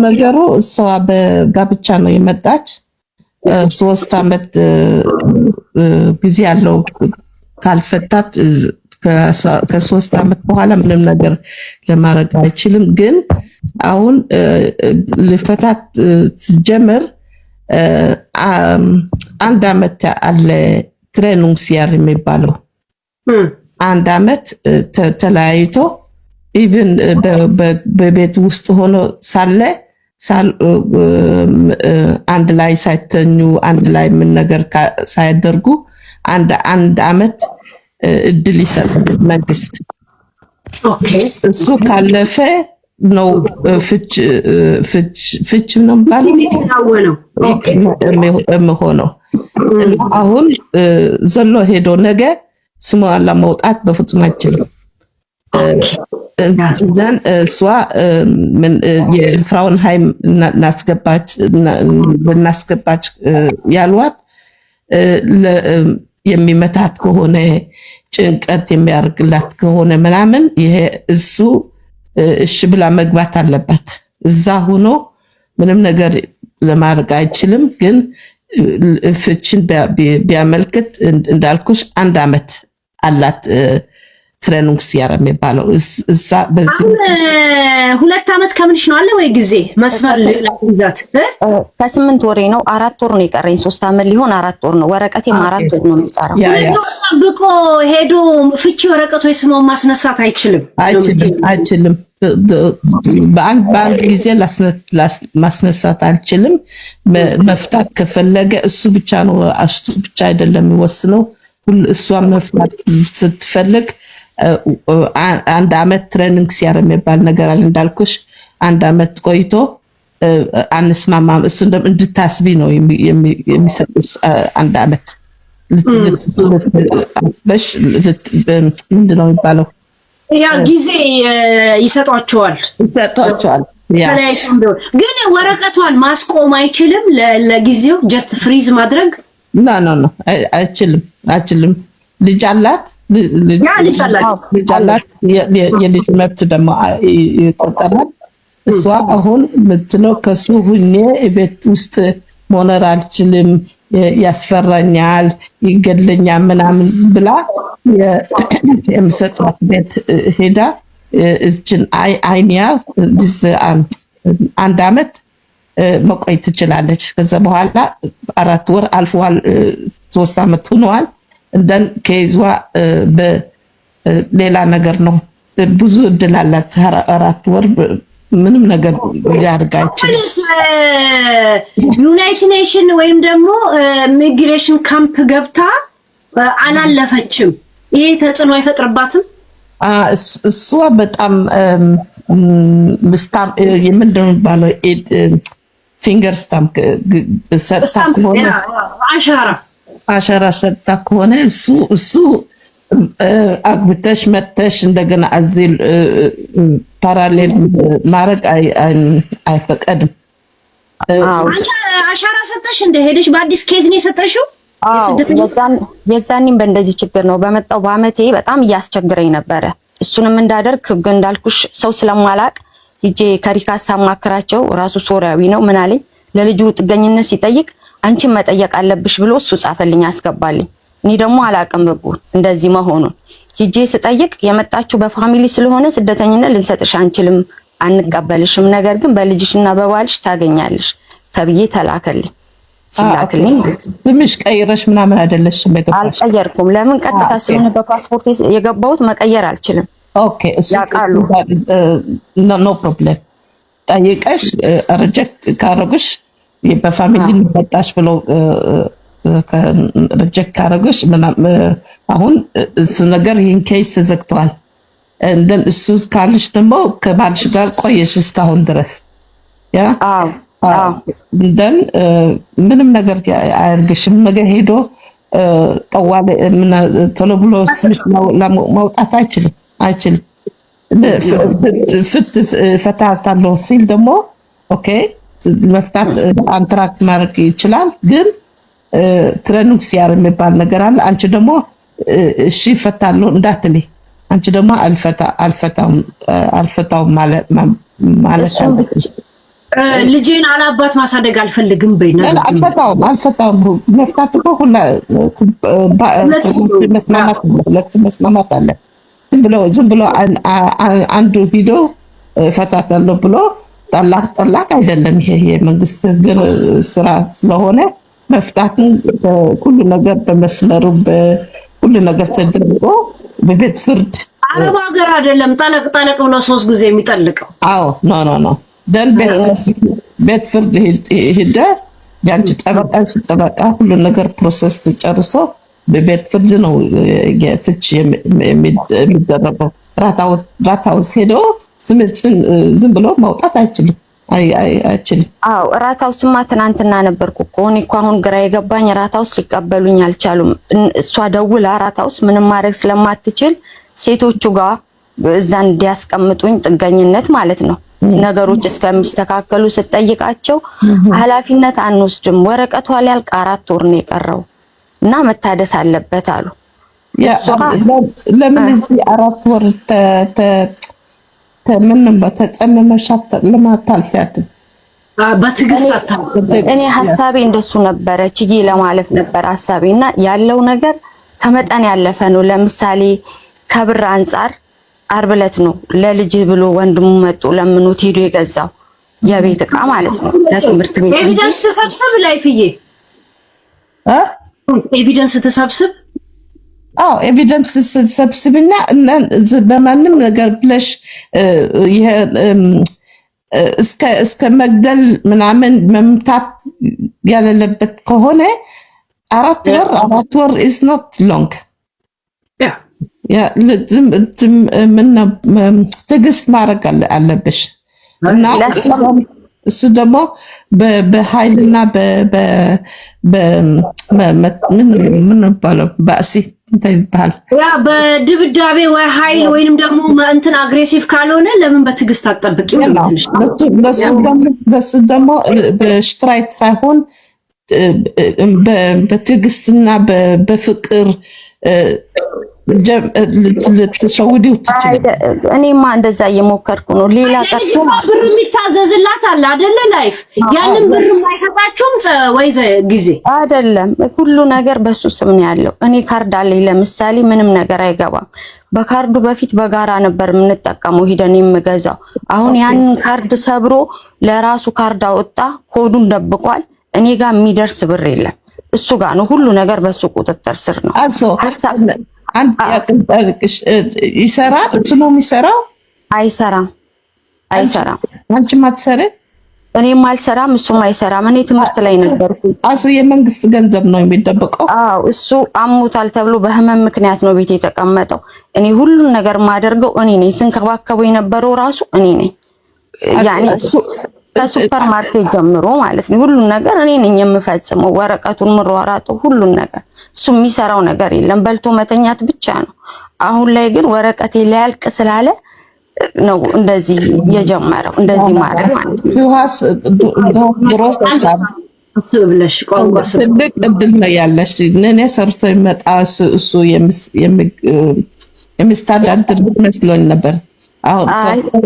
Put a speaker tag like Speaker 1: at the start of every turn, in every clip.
Speaker 1: ነገሩ እሷ በጋብቻ ነው የመጣች 3 አመት ጊዜ ያለው ካልፈታት ከ3 አመት በኋላ ምንም ነገር ለማድረግ አይችልም። ግን አሁን ልፈታት ጀመር 1 አመት አለ ትሬኑንግሲያር የሚባለው 1 አመት ተለያይቶ ኢቭን በቤት ውስጥ ሆኖ ሳለ አንድ ላይ ሳይተኙ አንድ ላይ ምን ነገር ሳይደርጉ አንድ አመት እድል ይሰጣል መንግስት። ኦኬ እሱ ካለፈ ነው ፍች ነው ባለው የሚሆነው። አሁን ዘሎ ሄዶ ነገ ስሟ ለማውጣት በፍጹም አይችልም። dann እሷ የፍራውንሃይም እናስገባች ያሏት የሚመታት ከሆነ ጭንቀት የሚያርግላት ከሆነ ምናምን ይሄ እሱ እሺ ብላ መግባት አለባት። እዛ ሆኖ ምንም ነገር ለማድረግ አይችልም። ግን ፍችን ቢያመልክት እንዳልኩሽ 1 አመት አላት ትሬኑንግሲያር የሚባለው እዛ በዚህ
Speaker 2: 2 አመት ከምንሽ ነው አለ ወይ ጊዜ መስመር ለላትይዛት
Speaker 3: ከ8 ወሬ ነው 4 ወር ነው የቀረኝ 3 አመት ሊሆን 4 ወር ነው ወረቀቴም 4 ወር ነው የሚቀረው።
Speaker 2: ብቆ ሄዶ ፍቺ ወረቀት ወይ ስሟን ማስነሳት
Speaker 1: አይችልም። በአንድ ጊዜ ማስነሳት አልችልም። መፍታት ከፈለገ እሱ ብቻ ነው አሽቱ ብቻ አይደለም የሚወስነው። እሷን መፍታት ስትፈልግ 1 አመት ትሬኒንግሲያር የሚባል ነገር አለ እንዳልኩሽ 1 አመት ቆይቶ አንስማማም እሱ እንድታስቢ ነው የሚሰጥሽ 1 አመት ልትበሽ ምንድነው የሚባለው
Speaker 2: ያ ጊዜ ይሰጧቸዋል። ግን ወረቀቷን ማስቆም አይችልም ለጊዜው ጀስት ፍሪዝ ማድረግ
Speaker 1: ኖ አይችልም። ልጅ አላት የልጅ መብት ደግሞ ይቆጠራል። እሷ አሁን ምትለው ከሱ ሁኜ ቤት ውስጥ መኖር አልችልም፣ ያስፈራኛል፣ ይገድለኛል ምናምን ብላ የምሰጣት ቤት ሄዳ እችን አይኒያ 1 አመት መቆየት ትችላለች። ከዛ በኋላ 4 ወር አልፏል፣ 3 አመት ሆኗል። እንደን ከይዟ በሌላ ነገር ነው። ብዙ እድል አላት። 4 ወር ምንም ነገር ያርጋችሁ
Speaker 2: ዩናይትድ ኔሽን ወይም ደግሞ ሚግሬሽን ካምፕ ገብታ አላለፈችም። ይሄ ተጽዕኖ አይፈጥርባትም?
Speaker 1: እሷ በጣም ስታምፕ የምንድነው ባለው ፊንገር ስታምፕ ሰጥታ ከሆነ አሻራ ሰጥታ ከሆነ እሱ አግብተሽ መተሽ እንደገና አዚል ፓራሌል ማድረግ አይፈቀድም።
Speaker 2: አሻራ ሰጠሽ እንደ ሄደሽ በአዲስ ኬዝ ነው የሰጠሽው?
Speaker 3: የዛኔም በእንደዚህ ችግር ነው በመጣው በአመቴ በጣም እያስቸግረኝ ነበረ። እሱንም እንዳደርግ ህግ እንዳልኩሽ ሰው ስለማላቅ ሂጄ ከሪካስ ሳማክራቸው ራሱ ሶሪያዊ ነው ምን አለኝ ለልጁ ጥገኝነት ሲጠይቅ አንቺን መጠየቅ አለብሽ ብሎ እሱ ጻፈልኝ አስገባልኝ። እኔ ደግሞ አላቅም በጉ እንደዚህ መሆኑን ሂጄ ስጠይቅ የመጣችሁ በፋሚሊ ስለሆነ ስደተኝነት ልንሰጥሽ አንችልም አንቀበልሽም፣ ነገር ግን በልጅሽና በባልሽ ታገኛለሽ ተብዬ ተላከልኝ። ሲላክልኝ
Speaker 1: ትንሽ ቀይረሽ ምናምን አይደለሽም የገባሽ?
Speaker 3: አልቀየርኩም። ለምን ቀጥታ ስለሆነ በፓስፖርት የገባሁት መቀየር አልችልም።
Speaker 1: ኦኬ እሱ ኖ ፕሮብሌም። ጠይቀሽ ሪጀክት ካረጉሽ በፋሚሊ መጣሽ ብሎ ሪጀክት ካረጉሽ አሁን እሱ ነገር ይሄን ኬስ ተዘግቷል። እንደን እሱ ካልሽ ደግሞ ከባልሽ ጋር ቆየሽ እስካሁን ድረስ ያ እንደን ምንም ነገር አያርግሽም። ነገ ሄዶ ጠዋለ ቶሎ ብሎ ስምሽ ማውጣት አይችልም። ፈታታለሁ ሲል ደግሞ ኦኬ መፍታት አንትራክት ማድረግ ይችላል። ግን ትሬኑንግሲያር የሚባል ነገር አለ። አንቺ ደግሞ እሺ ፈታለሁ እንዳትልይ፣ አንቺ ደግሞ አልፈታውም ማለት
Speaker 2: ልጄን አላባት ማሳደግ አልፈልግም በይ ነገር
Speaker 1: አልፈታውም። መፍታት እኮ ሁለት መስማማት አለ። ዝም ብሎ አንዱ ሂዶ እፈታታለሁ ብሎ ጠላቅ አይደለም። ይሄ የመንግስት ስራ ስለሆነ መፍታትን ሁሉ ነገር በመስመሩ ሁሉ ነገር ተደርጎ በቤት ፍርድ
Speaker 2: አረብ ሀገር አይደለም ጠለቅ ብሎ 3 ጊዜ የሚጠልቀው።
Speaker 1: አዎ ኖ ደን ቤት ፍርድ ሄደ ያንቺ ጠበቃ ሁሉ ነገር ፕሮሰስ ተጨርሶ በቤት ፍርድ ነው የፍች የሚደረገው። ራታውስ ሄዶ ዝም ብሎ ማውጣት አይችልም።
Speaker 3: አዎ ራታውስማ ትናንትና ነበርኩ እኮ እኔ እኮ አሁን ግራ የገባኝ ራታውስ ሊቀበሉኝ አልቻሉም። እሷ ደውላ ራታውስ ምንም ማድረግ ስለማትችል ሴቶቹ ጋር እዛ እንዲያስቀምጡኝ ጥገኝነት ማለት ነው ነገሮች እስከሚስተካከሉ ስትጠይቃቸው ኃላፊነት አንወስድም ወረቀቷ ሊያልቅ 4 ወር ነው የቀረው እና መታደስ አለበት አሉ።
Speaker 1: ለምን እዚህ 4 ወር ምንም ተጸመመሻት ለማታልፊያት
Speaker 2: በትግስት
Speaker 3: እኔ ሐሳቤ እንደሱ ነበረ ችዬ ለማለፍ ነበር ሐሳቤና ያለው ነገር ከመጠን ያለፈ ነው። ለምሳሌ ከብር አንፃር ዓርብ ዕለት ነው ለልጅ ብሎ ወንድሙ መጡ ለምኑት ሄዶ የገዛው የቤት ዕቃ ማለት ነው ለትምህርት ቤት።
Speaker 2: ኤቪደንስ ተሰብስብ ላይፍዬ ኤቪደንስ ተሰብስብ።
Speaker 1: አዎ ኤቪደንስ ተሰብስብና በማንም ነገር ብለሽ ይሄ እስከ መግደል ምናምን መምታት ያለበት ከሆነ 4 ወር is not long። ትዕግስት ማድረግ አለብሽ እና እሱ ደግሞ በኃይልና ምን ባለው ባሲ እንታይባል
Speaker 2: በድብዳቤ ወይ ኃይል ወይንም ደግሞ እንትን አግሬሲቭ ካልሆነ ለምን በትዕግስት አትጠብቂም?
Speaker 1: ለሱ ደግሞ በስትራይት ሳይሆን በትዕግስትና በፍቅር ልትሸውዲው ትችላለሽ።
Speaker 3: እኔማ እንደዛ እየሞከርኩ ነው። ሌላ ቀርቶ
Speaker 2: ብር የሚታዘዝላት አለ አይደለ? ላይፍ ያንን ብር የማይሰጣችሁም ወይ ጊዜ
Speaker 3: አይደለም። ሁሉ ነገር በሱ ስም ነው ያለው። እኔ ካርድ አለኝ ለምሳሌ ምንም ነገር አይገባም። በካርዱ በፊት በጋራ ነበር የምንጠቀመው ሂደን የምገዛው። አሁን ያንን ካርድ ሰብሮ ለራሱ ካርድ አወጣ፣ ኮዱን ደብቋል። እኔ ጋር የሚደርስ ብር የለም። እሱ ጋር ነው ሁሉ ነገር በሱ ቁጥጥር ስር ነው።
Speaker 1: አንድ ያቀንጠልቅሽ ይሰራል። እሱ ነው የሚሰራው። አይሰራም። አንቺም አትሰሪም።
Speaker 3: እኔም አልሰራም፣ እሱም አይሰራም። እኔ ትምህርት ላይ ነበርኩ።
Speaker 1: የመንግስት ገንዘብ ነው የሚደበቀው።
Speaker 3: አዎ እሱ አሞታል ተብሎ በህመም ምክንያት ነው ቤት የተቀመጠው። እኔ ሁሉን ነገር ማደርገው እኔ ነኝ። ስንከባከበው የነበረው ራሱ እኔ ነኝ። ያኔ እሱ ከሱፐር ማርኬት ጀምሮ ማለት ነው ሁሉን ነገር እኔ ነኝ የምፈጽመው። ወረቀቱን ምሯራጠው ሁሉን ነገር እሱ የሚሰራው ነገር የለም። በልቶ መተኛት ብቻ ነው። አሁን ላይ ግን ወረቀቴ ሊያልቅ ስላለ ነው እንደዚህ የጀመረው እንደዚህ ማድረግ ማለት ነው።
Speaker 2: ብለሽ ቋንቋ
Speaker 1: ትልቅ እድል ነው ያለሽ። እኔ ሰርቶ ይመጣ እሱ የሚስተዳድር መስሎኝ ነበር። አሁን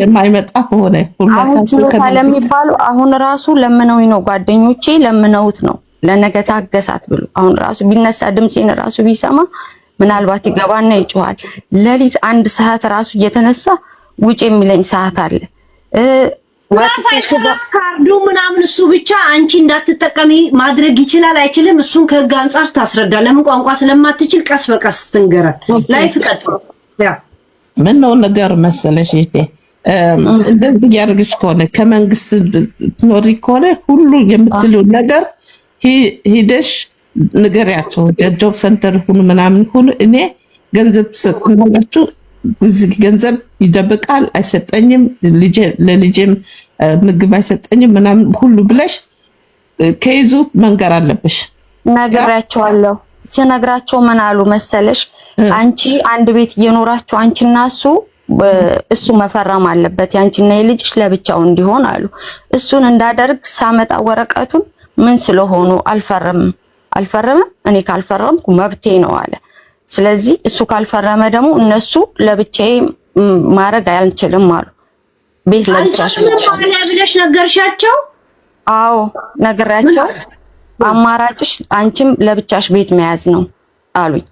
Speaker 1: የማይመጣ ሆነ
Speaker 3: አሁን ችሎታ ለሚባለው አሁን ራሱ ለምነውኝ ነው ጓደኞቼ ለምነውት ነው ለነገ ታገሳት ብሎ አሁን ራሱ ቢነሳ ድምጼን ራሱ ቢሰማ ምናልባት ይገባና ይጮሃል። ሌሊት 1 ሰዓት ራሱ እየተነሳ ውጭ የሚለኝ ሰዓት አለ።
Speaker 2: ካርዱ ምናምን እሱ ብቻ አንቺ እንዳትጠቀሚ ማድረግ ይችላል አይችልም? እሱን ከህግ አንፃር ታስረዳ። ለምን ቋንቋ ስለማትችል ቀስ በቀስ ትንገራል። ላይፍ ቀጥሎ
Speaker 1: ምን ነው ነገር መሰለሽ ይሄ እንደዚህ ያርግሽ ከሆነ ከመንግስት ትኖሪ ከሆነ ሁሉ የምትለው ነገር ሂደሽ ንገሪያቸው። ጆብ ሴንተር ሁሉ ምናምን ሁሉ እኔ ገንዘብ ትሰጥናላችሁ፣ ገንዘብ ይደብቃል አይሰጠኝም፣ ለልጄም ምግብ አይሰጠኝም ምናምን ሁሉ ብለሽ ከይዙ መንገር አለብሽ።
Speaker 3: ነግራቸዋለሁ። ስነግራቸው ምን አሉ መሰለሽ፣ አንቺ አንድ ቤት እየኖራችሁ አንቺና እሱ መፈረም አለበት ያንቺና የልጅሽ ለብቻው እንዲሆን አሉ። እሱን እንዳደርግ ሳመጣ ወረቀቱን ምን ስለሆኑ አልፈረምም እኔ ካልፈረምኩ መብቴ ነው አለ። ስለዚህ እሱ ካልፈረመ ደግሞ እነሱ ለብቻዬ ማድረግ አልችልም አሉ። ቤት ለብቻሽ
Speaker 2: ብለሽ ነገርሻቸው?
Speaker 3: አዎ ነግራቸው አማራጭሽ አንቺም ለብቻሽ ቤት መያዝ ነው አሉኝ።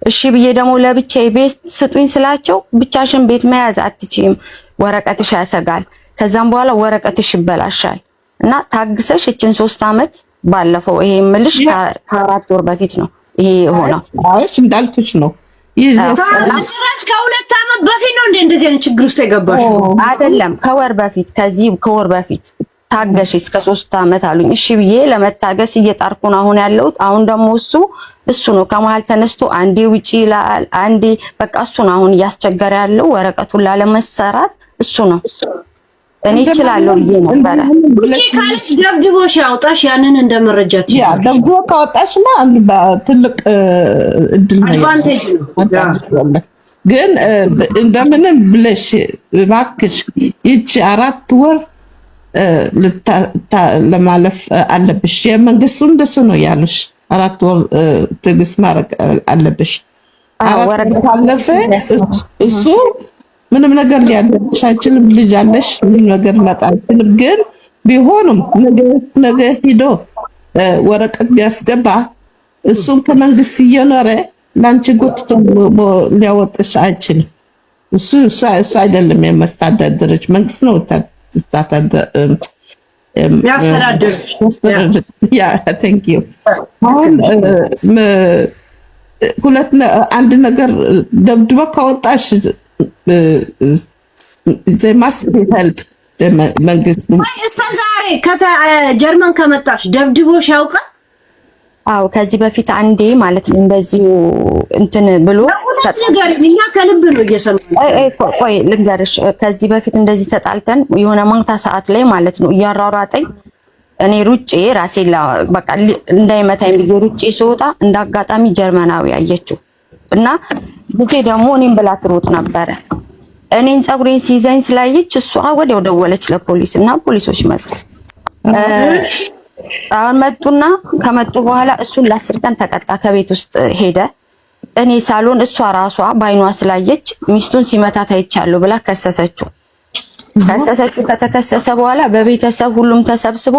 Speaker 3: እሺ ብዬ ደግሞ ለብቻዬ ቤት ስጡኝ ስላቸው ብቻሽን ቤት መያዝ አትችይም፣ ወረቀትሽ ያሰጋል፣ ከዛም በኋላ ወረቀትሽ ይበላሻል እና ታግሰሽ እችን 3 አመት ባለፈው ይሄ ምልሽ ከ4 ወር በፊት ነው ይሄ ሆነው።
Speaker 1: አይሽ እንዳልኩሽ ነው
Speaker 2: ይዘራች ከ2 አመት በፊት ነው እንደዚህ አይነት ችግር ውስጥ የገባሽ?
Speaker 3: አይደለም ከወር በፊት ከወር በፊት ታገሽ እስከ 3 አመት አሉኝ። እሺ ብዬ ለመታገስ እየጣርኩ ነው አሁን ያለሁት። አሁን ደግሞ እሱ ነው ከመሃል ተነስቶ አንዴ ውጪ ይላል፣ አንዴ በቃ እሱ ነው አሁን እያስቸገረ ያለው ወረቀቱን ላለመሰራት እሱ ነው። እኔ እችላለሁ ብዬ ነበረ።
Speaker 2: ውጪ ካለች ደብድቦሽ ያውጣሽ ያንን እንደመረጃት
Speaker 1: ያ ደብድቦ ካወጣሽማ ትልቅ እድል ነው
Speaker 2: አድቫንቴጅ ነው።
Speaker 1: ግን እንደምንም ብለሽ እባክሽ ይቺ 4 ወር ለማለፍ አለብሽ። የመንግስቱ እንደሱ ነው ያሉሽ። 4 ወር ትዕግስት ማድረግ አለብሽ። 4 ወር ካለፈ እሱ ምንም ነገር ሊያደርግሽ አይችልም። ልጅ አለሽ፣ ምንም ነገር ሊመጣ አይችልም። ግን ቢሆንም ነገ ሂዶ ወረቀት ቢያስገባ እሱም ከመንግስት እየኖረ ላንቺ ጎትቶ ሊያወጥሽ አይችልም። እሱ አይደለም የማስተዳደርሽ፣ መንግስት ነው አንድ ነገር ደብድቦ ካወጣሽ help መንግስት
Speaker 2: እስከ ዛሬ ከጀርመን ከመጣሽ ደብድቦሽ ያውቃል?
Speaker 3: አዎ ከዚህ በፊት አንዴ ማለት ነው እንደዚሁ እንትን ብሎ
Speaker 2: እኛ ከልብ ነው እየሰማን።
Speaker 3: ቆይ ልንገርሽ፣ ከዚህ በፊት እንደዚህ ተጣልተን የሆነ ማታ ሰዓት ላይ ማለት ነው እያሯሯጠኝ እኔ ሩጬ ራሴ በቃ እንዳይመታኝ ብዬ ሩጬ ስወጣ እንዳጋጣሚ ጀርመናዊ አየችው እና ልጄ ደግሞ እኔን ብላ ትሮጥ ነበረ። እኔን ፀጉሬን ሲይዘኝ ስላየች እሷ ወዲያው ደወለች ለፖሊስ እና ፖሊሶች መጡ። አሁን መጡና ከመጡ በኋላ እሱን ለ10 ቀን ተቀጣ፣ ከቤት ውስጥ ሄደ። እኔ ሳሎን እሷ ራሷ ባይኗ ስላየች ሚስቱን ሲመታት አይቻለሁ ብላ ከሰሰችው። ከተከሰሰ በኋላ በቤተሰብ ሁሉም ተሰብስቦ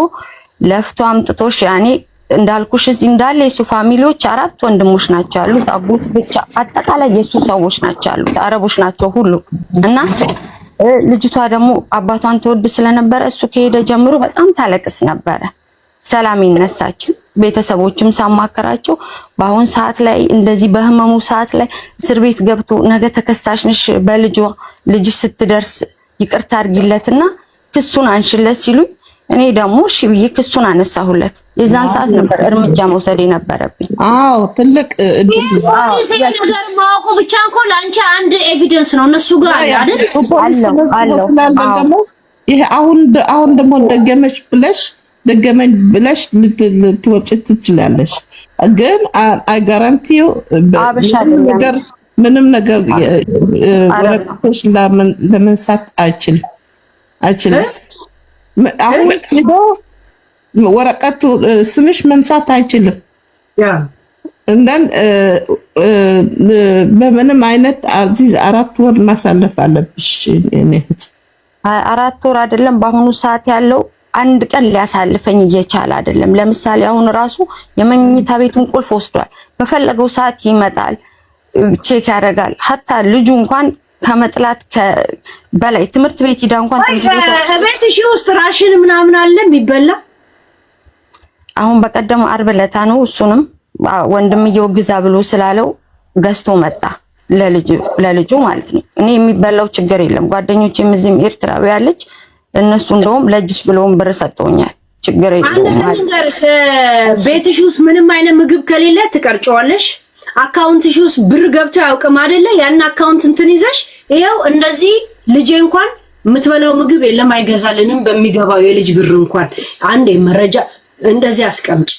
Speaker 3: ለፍቶ አምጥቶሽ ያኔ እንዳልኩሽ እዚህ እንዳለ የሱ ፋሚሊዎች 4 ወንድሞች ናቸው ያሉት፣ አጎት ብቻ አጠቃላይ የሱ ሰዎች ናቸው ያሉት፣ አረቦች ናቸው ሁሉ እና ልጅቷ ደግሞ አባቷን ተወድ ስለነበረ እሱ ከሄደ ጀምሮ በጣም ታለቅስ ነበረ። ሰላም ይነሳችን ቤተሰቦችም ሳማከራቸው በአሁን ሰዓት ላይ እንደዚህ በህመሙ ሰዓት ላይ እስር ቤት ገብቶ ነገ ተከሳሽ ነሽ ልጅሽ ስትደርስ ይቅርታ አድርጊለትና ክሱን አንሽለት ሲሉኝ እኔ ደግሞ እሺ ብዬ ክሱን አነሳሁለት። የዛን ሰዓት ነበር እርምጃ መውሰድ የነበረብኝ።
Speaker 1: አዎ ትልቅ
Speaker 2: ነገር ማወቁ ብቻ እኮ ለአንቺ አንድ ኤቪደንስ ነው እነሱ ጋር አይደል?
Speaker 1: አለው ይሄ አሁን ደግሞ ደገመኝ ብለሽ ልትወጪ ትችላለሽ። ግን አይ ጋራንቲው ምንም ነገር ወረቀቶች ለመንሳት አይችልም። አሁን ሄዶ ወረቀቱ ስምሽ መንሳት አይችልም። እንደን በምንም አይነት እዚህ 4 ወር ማሳለፍ አለብሽ። እኔት
Speaker 3: 4 ወር አይደለም በአሁኑ ሰዓት ያለው 1 ቀን ሊያሳልፈኝ እየቻለ አይደለም። ለምሳሌ አሁን ራሱ የመኝታ ቤቱን ቁልፍ ወስዷል። በፈለገው ሰዓት ይመጣል፣ ቼክ ያደርጋል። ሀታ ልጁ እንኳን ከመጥላት በላይ ትምህርት ቤት ሂዳ እንኳን
Speaker 2: ቤትሽ ውስጥ ራሽን ምናምን አለ የሚበላ።
Speaker 3: አሁን በቀደም ዓርብ ዕለት ነው እሱንም ወንድምየው ግዛ ብሎ ስላለው ገዝቶ መጣ ለልጁ ማለት ነው። እኔ የሚበላው ችግር የለም። ጓደኞቼም እዚህም ኤርትራዊ ያለች እነሱ እንደውም ለጅሽ ብለውም ብር ሰጠውኛል። ችግር የለውም ማለት
Speaker 2: ቤትሽ ውስጥ ምንም አይነት ምግብ ከሌለ ትቀርጨዋለሽ። አካውንትሽ ውስጥ ብር ገብቶ ያውቅም አይደለ? ያን አካውንት እንትን ይዘሽ ይሄው እንደዚህ ልጄ እንኳን የምትበላው ምግብ የለም አይገዛልንም በሚገባው የልጅ ብር እንኳን አንዴ መረጃ እንደዚህ አስቀምጭ።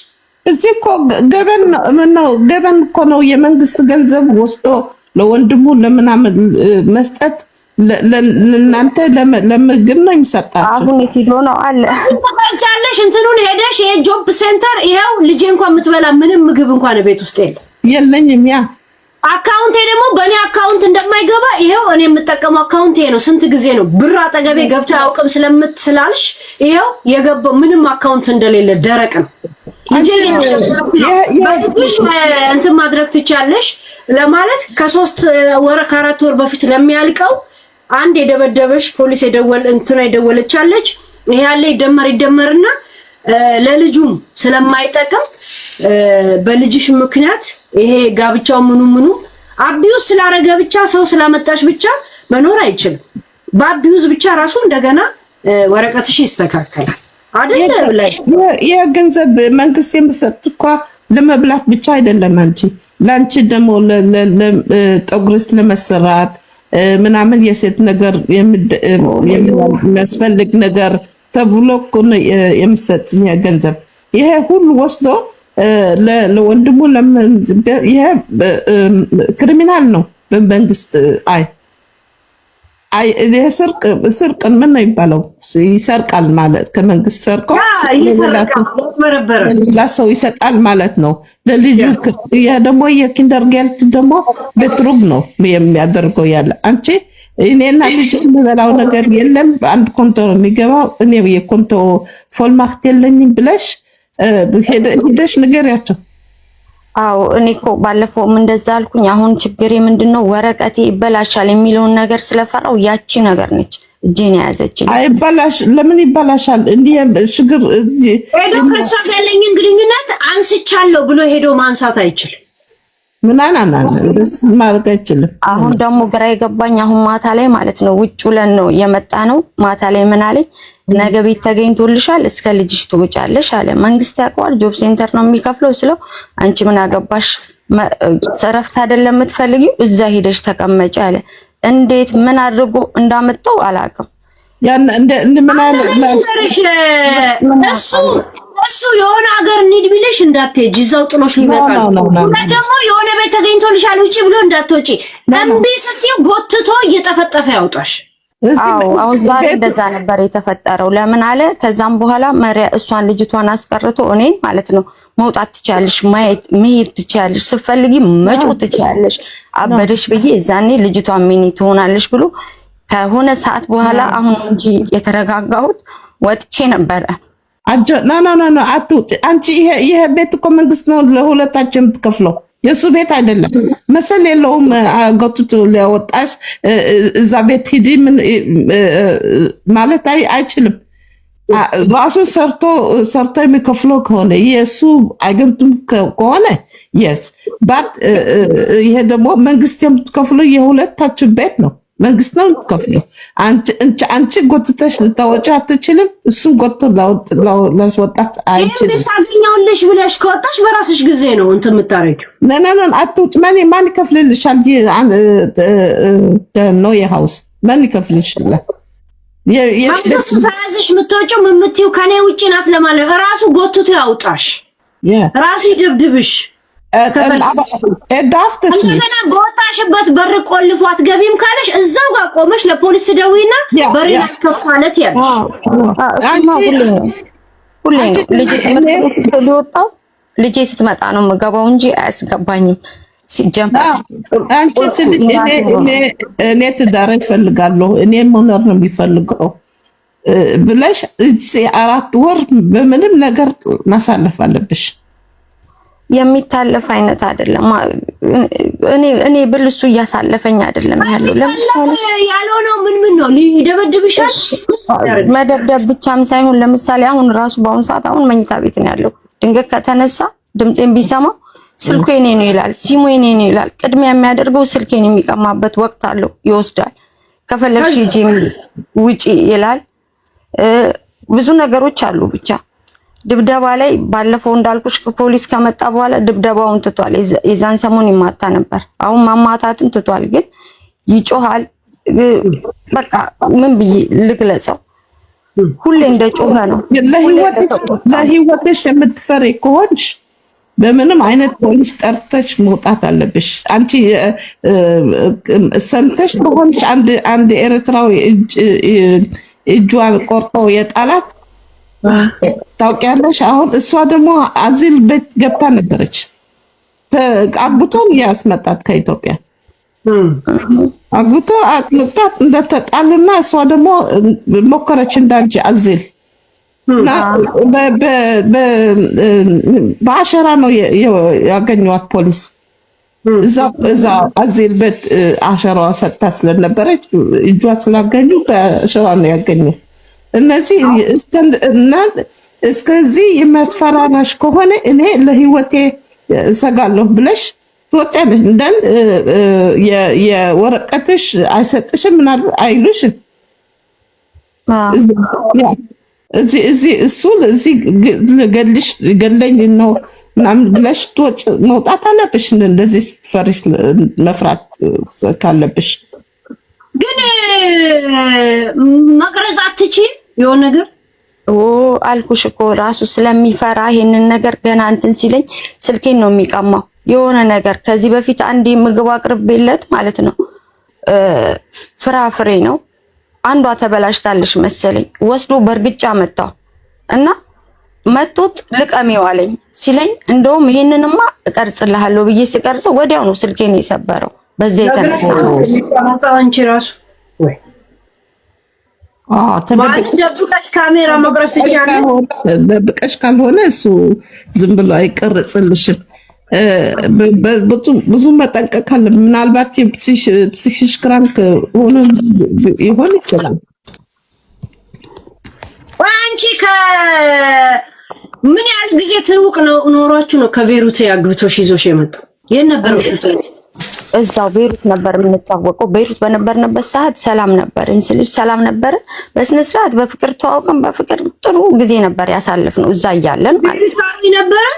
Speaker 1: እዚህ እኮ ገበን እኮ ነው የመንግስት ገንዘብ ወስዶ ለወንድሙ ለምናምን መስጠት ለእናንተ ለምግብ ነው የሚሰጣቸው።
Speaker 3: አሁን የትዶ ነው አለ
Speaker 2: ተቀጫለሽ እንትኑን ሄደሽ የጆብ ሴንተር ይሄው ልጄ እንኳን የምትበላ ምንም ምግብ እንኳን ቤት ውስጥ የለም
Speaker 1: የለኝም። ያ
Speaker 2: አካውንቴ ደግሞ በእኔ አካውንት እንደማይገባ ይሄው እኔ የምጠቀመው አካውንቴ ነው። ስንት ጊዜ ነው ብር አጠገቤ ገብቶ አያውቅም ስለምትስላልሽ ይሄው የገባው ምንም አካውንት እንደሌለ ደረቅ ነው። እንትን ማድረግ ትቻለሽ ለማለት ከ3 ወር ከ4 ወር በፊት ለሚያልቀው አንድ የደበደበሽ ፖሊስ የደወለች አለች። ይሄ ያለ ይደመርና ለልጁም ስለማይጠቅም በልጅሽ ምክንያት ይሄ ጋብቻው ምኑ አቢዩስ ስላረገ ብቻ ሰው ስላመጣሽ ብቻ መኖር አይችልም። በአቢዩስ ብቻ ራሱ እንደገና ወረቀትሽ ይስተካከላል አይደል? ላይ
Speaker 1: የገንዘብ መንግስት የሚሰጥ እኮ ለመብላት ብቻ አይደለም እንጂ ላንቺ ደግሞ ለጠጉርሽ ለመሰራት ምናምን የሴት ነገር የሚያስፈልግ ነገር ተብሎ እኮ የሚሰጥ ገንዘብ ይሄ ሁሉ ወስዶ ለወንድሙ ይሄ ክሪሚናል ነው በመንግስት ይሄ ስርቅ ምን ነው ይባለው? ይሰርቃል ማለት ከመንግስት ሰርቆ ለሰው ይሰጣል ማለት ነው ለልጁ። ይሄ ደግሞ የኪንደርጋርት ደግሞ በትሩግ ነው የሚያደርገው ያለ አንቺ እኔና ልጅ የምበላው ነገር የለም በአንድ ኮንቶ ነው የሚገባው። እኔ የኮንቶ ፎልማክት የለኝም ብለሽ ሄደሽ ንገሪያቸው።
Speaker 3: አዎ እኔ እኮ ባለፈውም እንደዛ አልኩኝ። አሁን ችግሬ ምንድነው ወረቀቴ ይበላሻል የሚለውን ነገር ስለፈራው ያቺ ነገር ነች እጄን ያዘችኝ።
Speaker 1: አይበላሽ ለምን ይበላሻል? እንዲህ ችግር
Speaker 2: ሄዶ ከሷ ጋር ያለኝን ግንኙነት አንስቻለሁ ብሎ ሄዶ ማንሳት አይችልም።
Speaker 1: ምናናና ደስ ማድረግ አይችልም።
Speaker 3: አሁን ደግሞ ግራ የገባኝ አሁን ማታ ላይ ማለት ነው ውጭ ውለን ነው የመጣ ነው። ማታ ላይ ምን አለኝ፣ ነገ ቤት ተገኝቶልሻል እስከ ልጅሽ ትውጫለሽ አለ። መንግስት ያውቀዋል፣ ጆብ ሴንተር ነው የሚከፍለው ስለው አንቺ ምን አገባሽ እረፍት አይደለም የምትፈልጊው እዛ ሄደሽ ተቀመጪ አለ። እንዴት ምን አድርጎ እንዳመጣው አላውቅም።
Speaker 1: ያን እንደ ምን አለ
Speaker 2: እሱ የሆነ ሀገር እንሂድ ቢልሽ እንዳትሄጂ እዛው ጥሎሽ ሊመጣል። ደግሞ የሆነ ቤት ተገኝቶልሻል ውጪ ብሎ እንዳትወጪ እምቢ ስትይው ጎትቶ እየጠፈጠፈ ያውጣሽ።
Speaker 3: አሁን ዛሬ እንደዛ ነበር የተፈጠረው። ለምን አለ ከዛም በኋላ እሷን ልጅቷን አስቀርቶ እኔን ማለት ነው መውጣት ትችያለሽ፣ መሄድ ትችያለሽ፣ ስትፈልጊ መጮህ ትችያለሽ አበደሽ ብዬ እዛኔ ልጅቷን ሚኒ ትሆናለሽ ብሎ ከሆነ ሰዓት በኋላ አሁን እንጂ የተረጋጋሁት ወጥቼ ነበረ።
Speaker 1: ና አትውጪ አንቺ። ይሄ ቤት እኮ መንግስት ነው ለሁለታችን የምትከፍለው የሱ ቤት አይደለም። መሰል የለውም ጎትቶ ሊያወጣሽ እዛ ቤት ሂዲ ማለት አይችልም። ራሱ ሰርቶ የሚከፍለው ከሆነ የሱ አገንቱም ከሆነ የስ ባት ይሄ ደግሞ መንግስት የምትከፍለው የሁለታችሁ ቤት ነው። መንግስት ነው የምትከፍለው። አንቺ ጎትተሽ ልታወጪ አትችልም። እሱም ጎትቶ ላስወጣት አይችልም።
Speaker 2: ታገኛለሽ ብለሽ ከወጣሽ በራስሽ ጊዜ ነው እንትን የምታረጊው።
Speaker 1: ነን አትውጭ። ማን ይከፍልልሻል? ነው የሃውስ ማን ይከፍልልሻል?
Speaker 2: መንግስት ሳያዝሽ የምትወጪው የምትይው ከኔ ውጪ ናት ለማለት ራሱ ጎትቶ ያውጣሽ፣ ራሱ ይደብድብሽ። እንደገና በወጣሽበት በር ቆልፎ አትገቢም ካለሽ እዛው ጋር ቆመሽ ለፖሊስ ትደውይና በሬን አትከፍት ማለት ያለሽ።
Speaker 3: ልጄ ስትመጣ ነው የምገባው እንጂ አያስገባኝም። ሲጀምር
Speaker 1: እኔ ትዳር እፈልጋለሁ እኔ መኖር ነው የሚፈልገው ብለሽ 4 ወር በምንም ነገር ማሳለፍ አለብሽ።
Speaker 3: የሚታለፍ አይነት አይደለም። እኔ ብልሱ እያሳለፈኝ አይደለም ያለው። ለምሳሌ
Speaker 2: ያልሆነው ምን ነው ሊደበድብሻል።
Speaker 3: መደብደብ ብቻም ሳይሆን ለምሳሌ አሁን ራሱ በአሁን ሰዓት አሁን መኝታ ቤት ነው ያለው። ድንገት ከተነሳ ድምጼን ቢሰማው ስልኩ የኔ ነው ይላል፣ ሲሙ የኔ ነው ይላል። ቅድሚያ የሚያደርገው ስልኬን የሚቀማበት ወቅት አለው፣ ይወስዳል። ከፈለግሽ ሂጂ ውጪ ይላል። ብዙ ነገሮች አሉ ብቻ ድብደባ ላይ ባለፈው እንዳልኩሽ ፖሊስ ከመጣ በኋላ ድብደባውን ትቷል። የዛን ሰሞን ይማታ ነበር፣ አሁን ማማታትን ትቷል። ግን ይጮሃል። በቃ ምን ብዬ ልግለጸው? ሁሌ እንደጮኸ ነው።
Speaker 1: ለህይወትሽ የምትፈሪ ከሆንሽ በምንም አይነት ፖሊስ ጠርተሽ መውጣት አለብሽ። አንቺ ሰምተሽ ከሆንሽ አንድ ኤርትራዊ እጇን ቆርጦ የጣላት ታውቂያለሽ። አሁን እሷ ደግሞ አዚል ቤት ገብታ ነበረች። አግብቶ ያስመጣት ከኢትዮጵያ አግብቶ አጥምጣት እንደተጣሉና እሷ ደግሞ ሞከረች እንዳንቺ አዚል በአሸራ ነው ያገኘዋት ፖሊስ እዛ አዚል ቤት አሸራዋ ሰጥታ ስለነበረች እጇ ስላገኙ በአሸራ ነው ያገኙ። እነዚህ እስከዚህ የሚያስፈራራሽ ከሆነ እኔ ለህይወቴ እሰጋለሁ ብለሽ ትወጣለሽ። እንደን የወረቀትሽ አይሰጥሽም ምናምን አይሉሽም። እዚህ እሱ እዚህ ገለኝ ነው ምናምን ብለሽ መውጣት አለብሽ። እንደዚህ ስትፈሪሽ መፍራት ካለብሽ
Speaker 2: ግን መቅረጽ አትችይም የሆነ ነገር
Speaker 3: አልኩሽ እኮ ራሱ ስለሚፈራ ይሄንን ነገር ገና እንትን ሲለኝ ስልኬን ነው የሚቀማው። የሆነ ነገር ከዚህ በፊት አንድ ምግብ አቅርቤለት ማለት ነው ፍራፍሬ ነው አንዷ ተበላሽታለሽ መሰለኝ ወስዶ በርግጫ መጣው እና መጥቶት ልቀሜው አለኝ ሲለኝ እንደውም ይሄንንማ እቀርጽልሃለሁ ብዬ ሲቀርጸው ወዲያው ነው ስልኬን የሰበረው። በዚህ የተነሳ ነው
Speaker 2: አንቺ ራሱ ወይ ተደብቀሽ ካሜራ መቅረጽ ይቻላል።
Speaker 1: ደብቀሽ ካልሆነ እሱ ዝም ብሎ አይቀርጽልሽም። ብዙ መጠንቀቅ አለ። ምናልባት የፕሲኪሽ ክራንክ ሆኖ ይሆን ይችላል።
Speaker 2: አንቺ ምን ያህል ጊዜ ትውቅ ነው ኖሯችሁ ነው ከቤሩት ያግብቶሽ ይዞሽ የመጣው? የት ነበር የምትተው?
Speaker 3: እዛው ቤሩት ነበር የምንታወቀው። ቤሩት በነበርንበት ሰዓት ሰላም ነበር እንስልሽ ሰላም ነበር። በስነ ስርዓት በፍቅር ተዋውቀን በፍቅር ጥሩ ጊዜ ነበር ያሳለፍነው እዛ እያለን ማለት
Speaker 2: ነበር።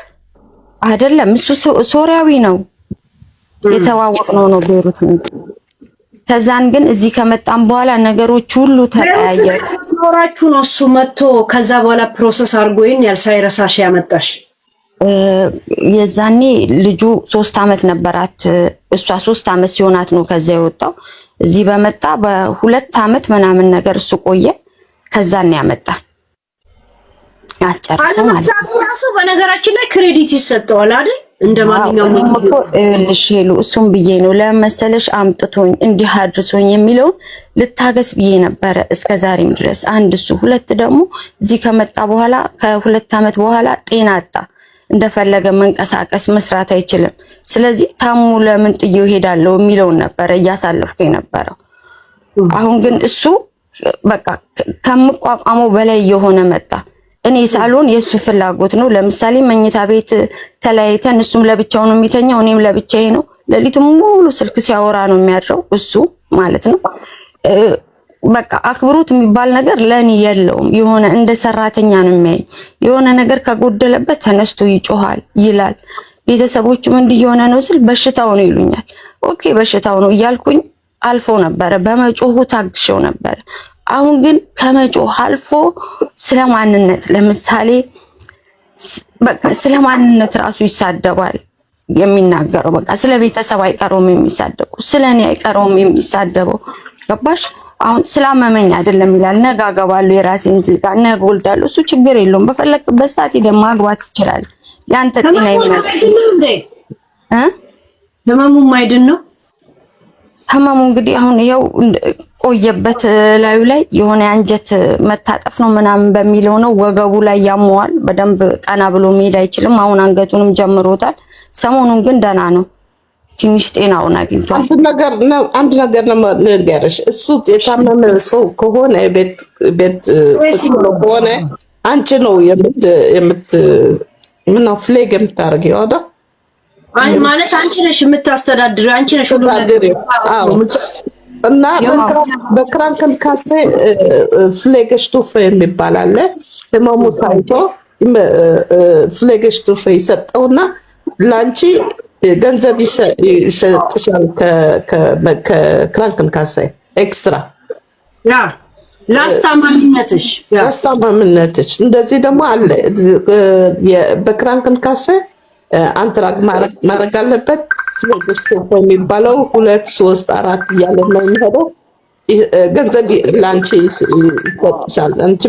Speaker 3: አይደለም እሱ ሶሪያዊ ነው የተዋወቅነው ነው ቤሩት። ከዛን ግን እዚህ ከመጣን በኋላ ነገሮች ሁሉ ተቀያየሩ።
Speaker 2: ኖራችሁ ነው እሱ መጥቶ ከዛ በኋላ ፕሮሰስ አድርጎ ይሄን ያልሳይረሳሽ ያመጣሽ?
Speaker 3: የዛኔ ልጁ 3 አመት ነበራት። እሷ 3 አመት ሲሆናት ነው ከዛ የወጣው። እዚህ በመጣ በ2 አመት ምናምን ነገር እሱ ቆየ። ከዛን ያመጣ ያስጨርሰው ማለት
Speaker 2: ነው። በነገራችን ላይ ክሬዲት ይሰጠዋል አይደል? እንደማንኛውም
Speaker 3: እኮ ልሽሉ እሱም ብዬ ነው ለመሰለሽ አምጥቶኝ እንዲህ አድርሶኝ የሚለውን ልታገስ ብዬ ነበረ እስከዛሬም ድረስ። አንድ እሱ፣ ሁለት ደግሞ እዚህ ከመጣ በኋላ ከ2 አመት በኋላ ጤና አጣ። እንደፈለገ መንቀሳቀስ መስራት አይችልም። ስለዚህ ታሙ ለምን ጥዬው ሄዳለሁ የሚለውን ነበረ እያሳለፍኩ የነበረው። አሁን ግን እሱ በቃ ከምቋቋመው በላይ የሆነ መጣ። እኔ ሳሎን የሱ ፍላጎት ነው። ለምሳሌ መኝታ ቤት ተለያይተን እሱም ለብቻው ነው የሚተኛው፣ እኔም ለብቻዬ ነው። ሌሊቱን ሙሉ ስልክ ሲያወራ ነው የሚያድረው እሱ ማለት ነው። በቃ አክብሮት የሚባል ነገር ለኔ የለውም። የሆነ እንደ ሰራተኛ ነው የሚያይ። የሆነ ነገር ከጎደለበት ተነስቶ ይጮሃል ይላል። ቤተሰቦቹም እንዲህ የሆነ ነው ስል በሽታው ነው ይሉኛል። ኦኬ በሽታው ነው እያልኩኝ አልፎ ነበረ። በመጮሁ ታግሼው ነበረ። አሁን ግን ከመጮህ አልፎ ስለማንነት ለምሳሌ በቃ ስለማንነት ራሱ ይሳደባል የሚናገረው። በቃ ስለ ቤተሰብ አይቀረውም የሚሳደበው፣ ስለኔ አይቀረውም የሚሳደበው። ገባሽ? አሁን ስላመመኝ አይደለም ይላል። ነገ አገባለሁ የራሴን ዜጋ ነገ ወልዳለሁ። እሱ ችግር የለውም። በፈለክበት ሰዓት ሄደህ ማግባት ትችላለህ። ያንተ ጤና ይመለስ
Speaker 2: ህመሙ ማይድን ነው።
Speaker 3: ህመሙ እንግዲህ አሁን ይኸው ቆየበት ላዩ ላይ የሆነ አንጀት መታጠፍ ነው ምናምን በሚለው ነው። ወገቡ ላይ ያመዋል። በደንብ ቀና ብሎ መሄድ አይችልም። አሁን አንገቱንም ጀምሮታል። ሰሞኑን ግን ደህና ነው። ትንሽ ጤናውን አግኝቷል።
Speaker 1: አንድ ነገር ነው ልንገርሽ። እሱ የታመመ ሰው ከሆነ ቤት ከሆነ አንቺ ነው ምነው ፍሌግ የምታደርጊው አይደል?
Speaker 2: ማለት አንቺ ነሽ የምታስተዳድሪው፣ አንቺ ነሽ ሁሉ ነገር።
Speaker 1: እና በክራንክን ካሴ ፍሌገሽቱፍ የሚባል አለ። ህመሙ ታይቶ ፍሌገሽቱፍ ይሰጠውና ላንቺ ገንዘብ ይሰጥሻል ከክራንክን ካሴ ኤክስትራ ላስታማሚነትሽ። እንደዚህ ደግሞ አለ በክራንክን ካሴ አንትራግ ማድረግ አለበት። ፍሌገሽቱፍ የሚባለው 2 3 4 እያለ ነው የሚሄደው። ገንዘብ ላንቺ ይሰጥሻል። አንቺ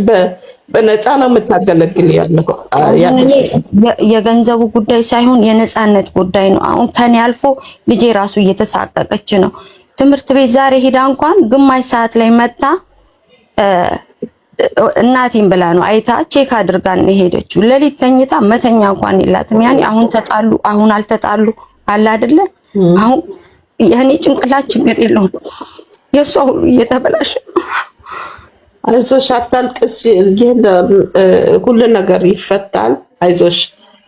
Speaker 1: በነፃ ነው የምታገለግል ያለው።
Speaker 3: የገንዘቡ ጉዳይ ሳይሆን የነፃነት ጉዳይ ነው። አሁን ከኔ አልፎ ልጄ ራሱ እየተሳቀቀች ነው። ትምህርት ቤት ዛሬ ሄዳ እንኳን ግማሽ ሰዓት ላይ መጣ እናቴን ብላ ነው አይታ ቼክ አድርጋ ነው ሄደችው። ሌሊት ተኝታ መተኛ እንኳን የላትም። ያኔ አሁን ተጣሉ አሁን አልተጣሉ አለ አይደለ? አሁን የኔ ጭንቅላት ችግር የለውም የሷ ሁሉ እየተበላሸ።
Speaker 1: አይዞሽ አታልቅስ፣ ሁሉ ነገር ይፈታል። አይዞሽ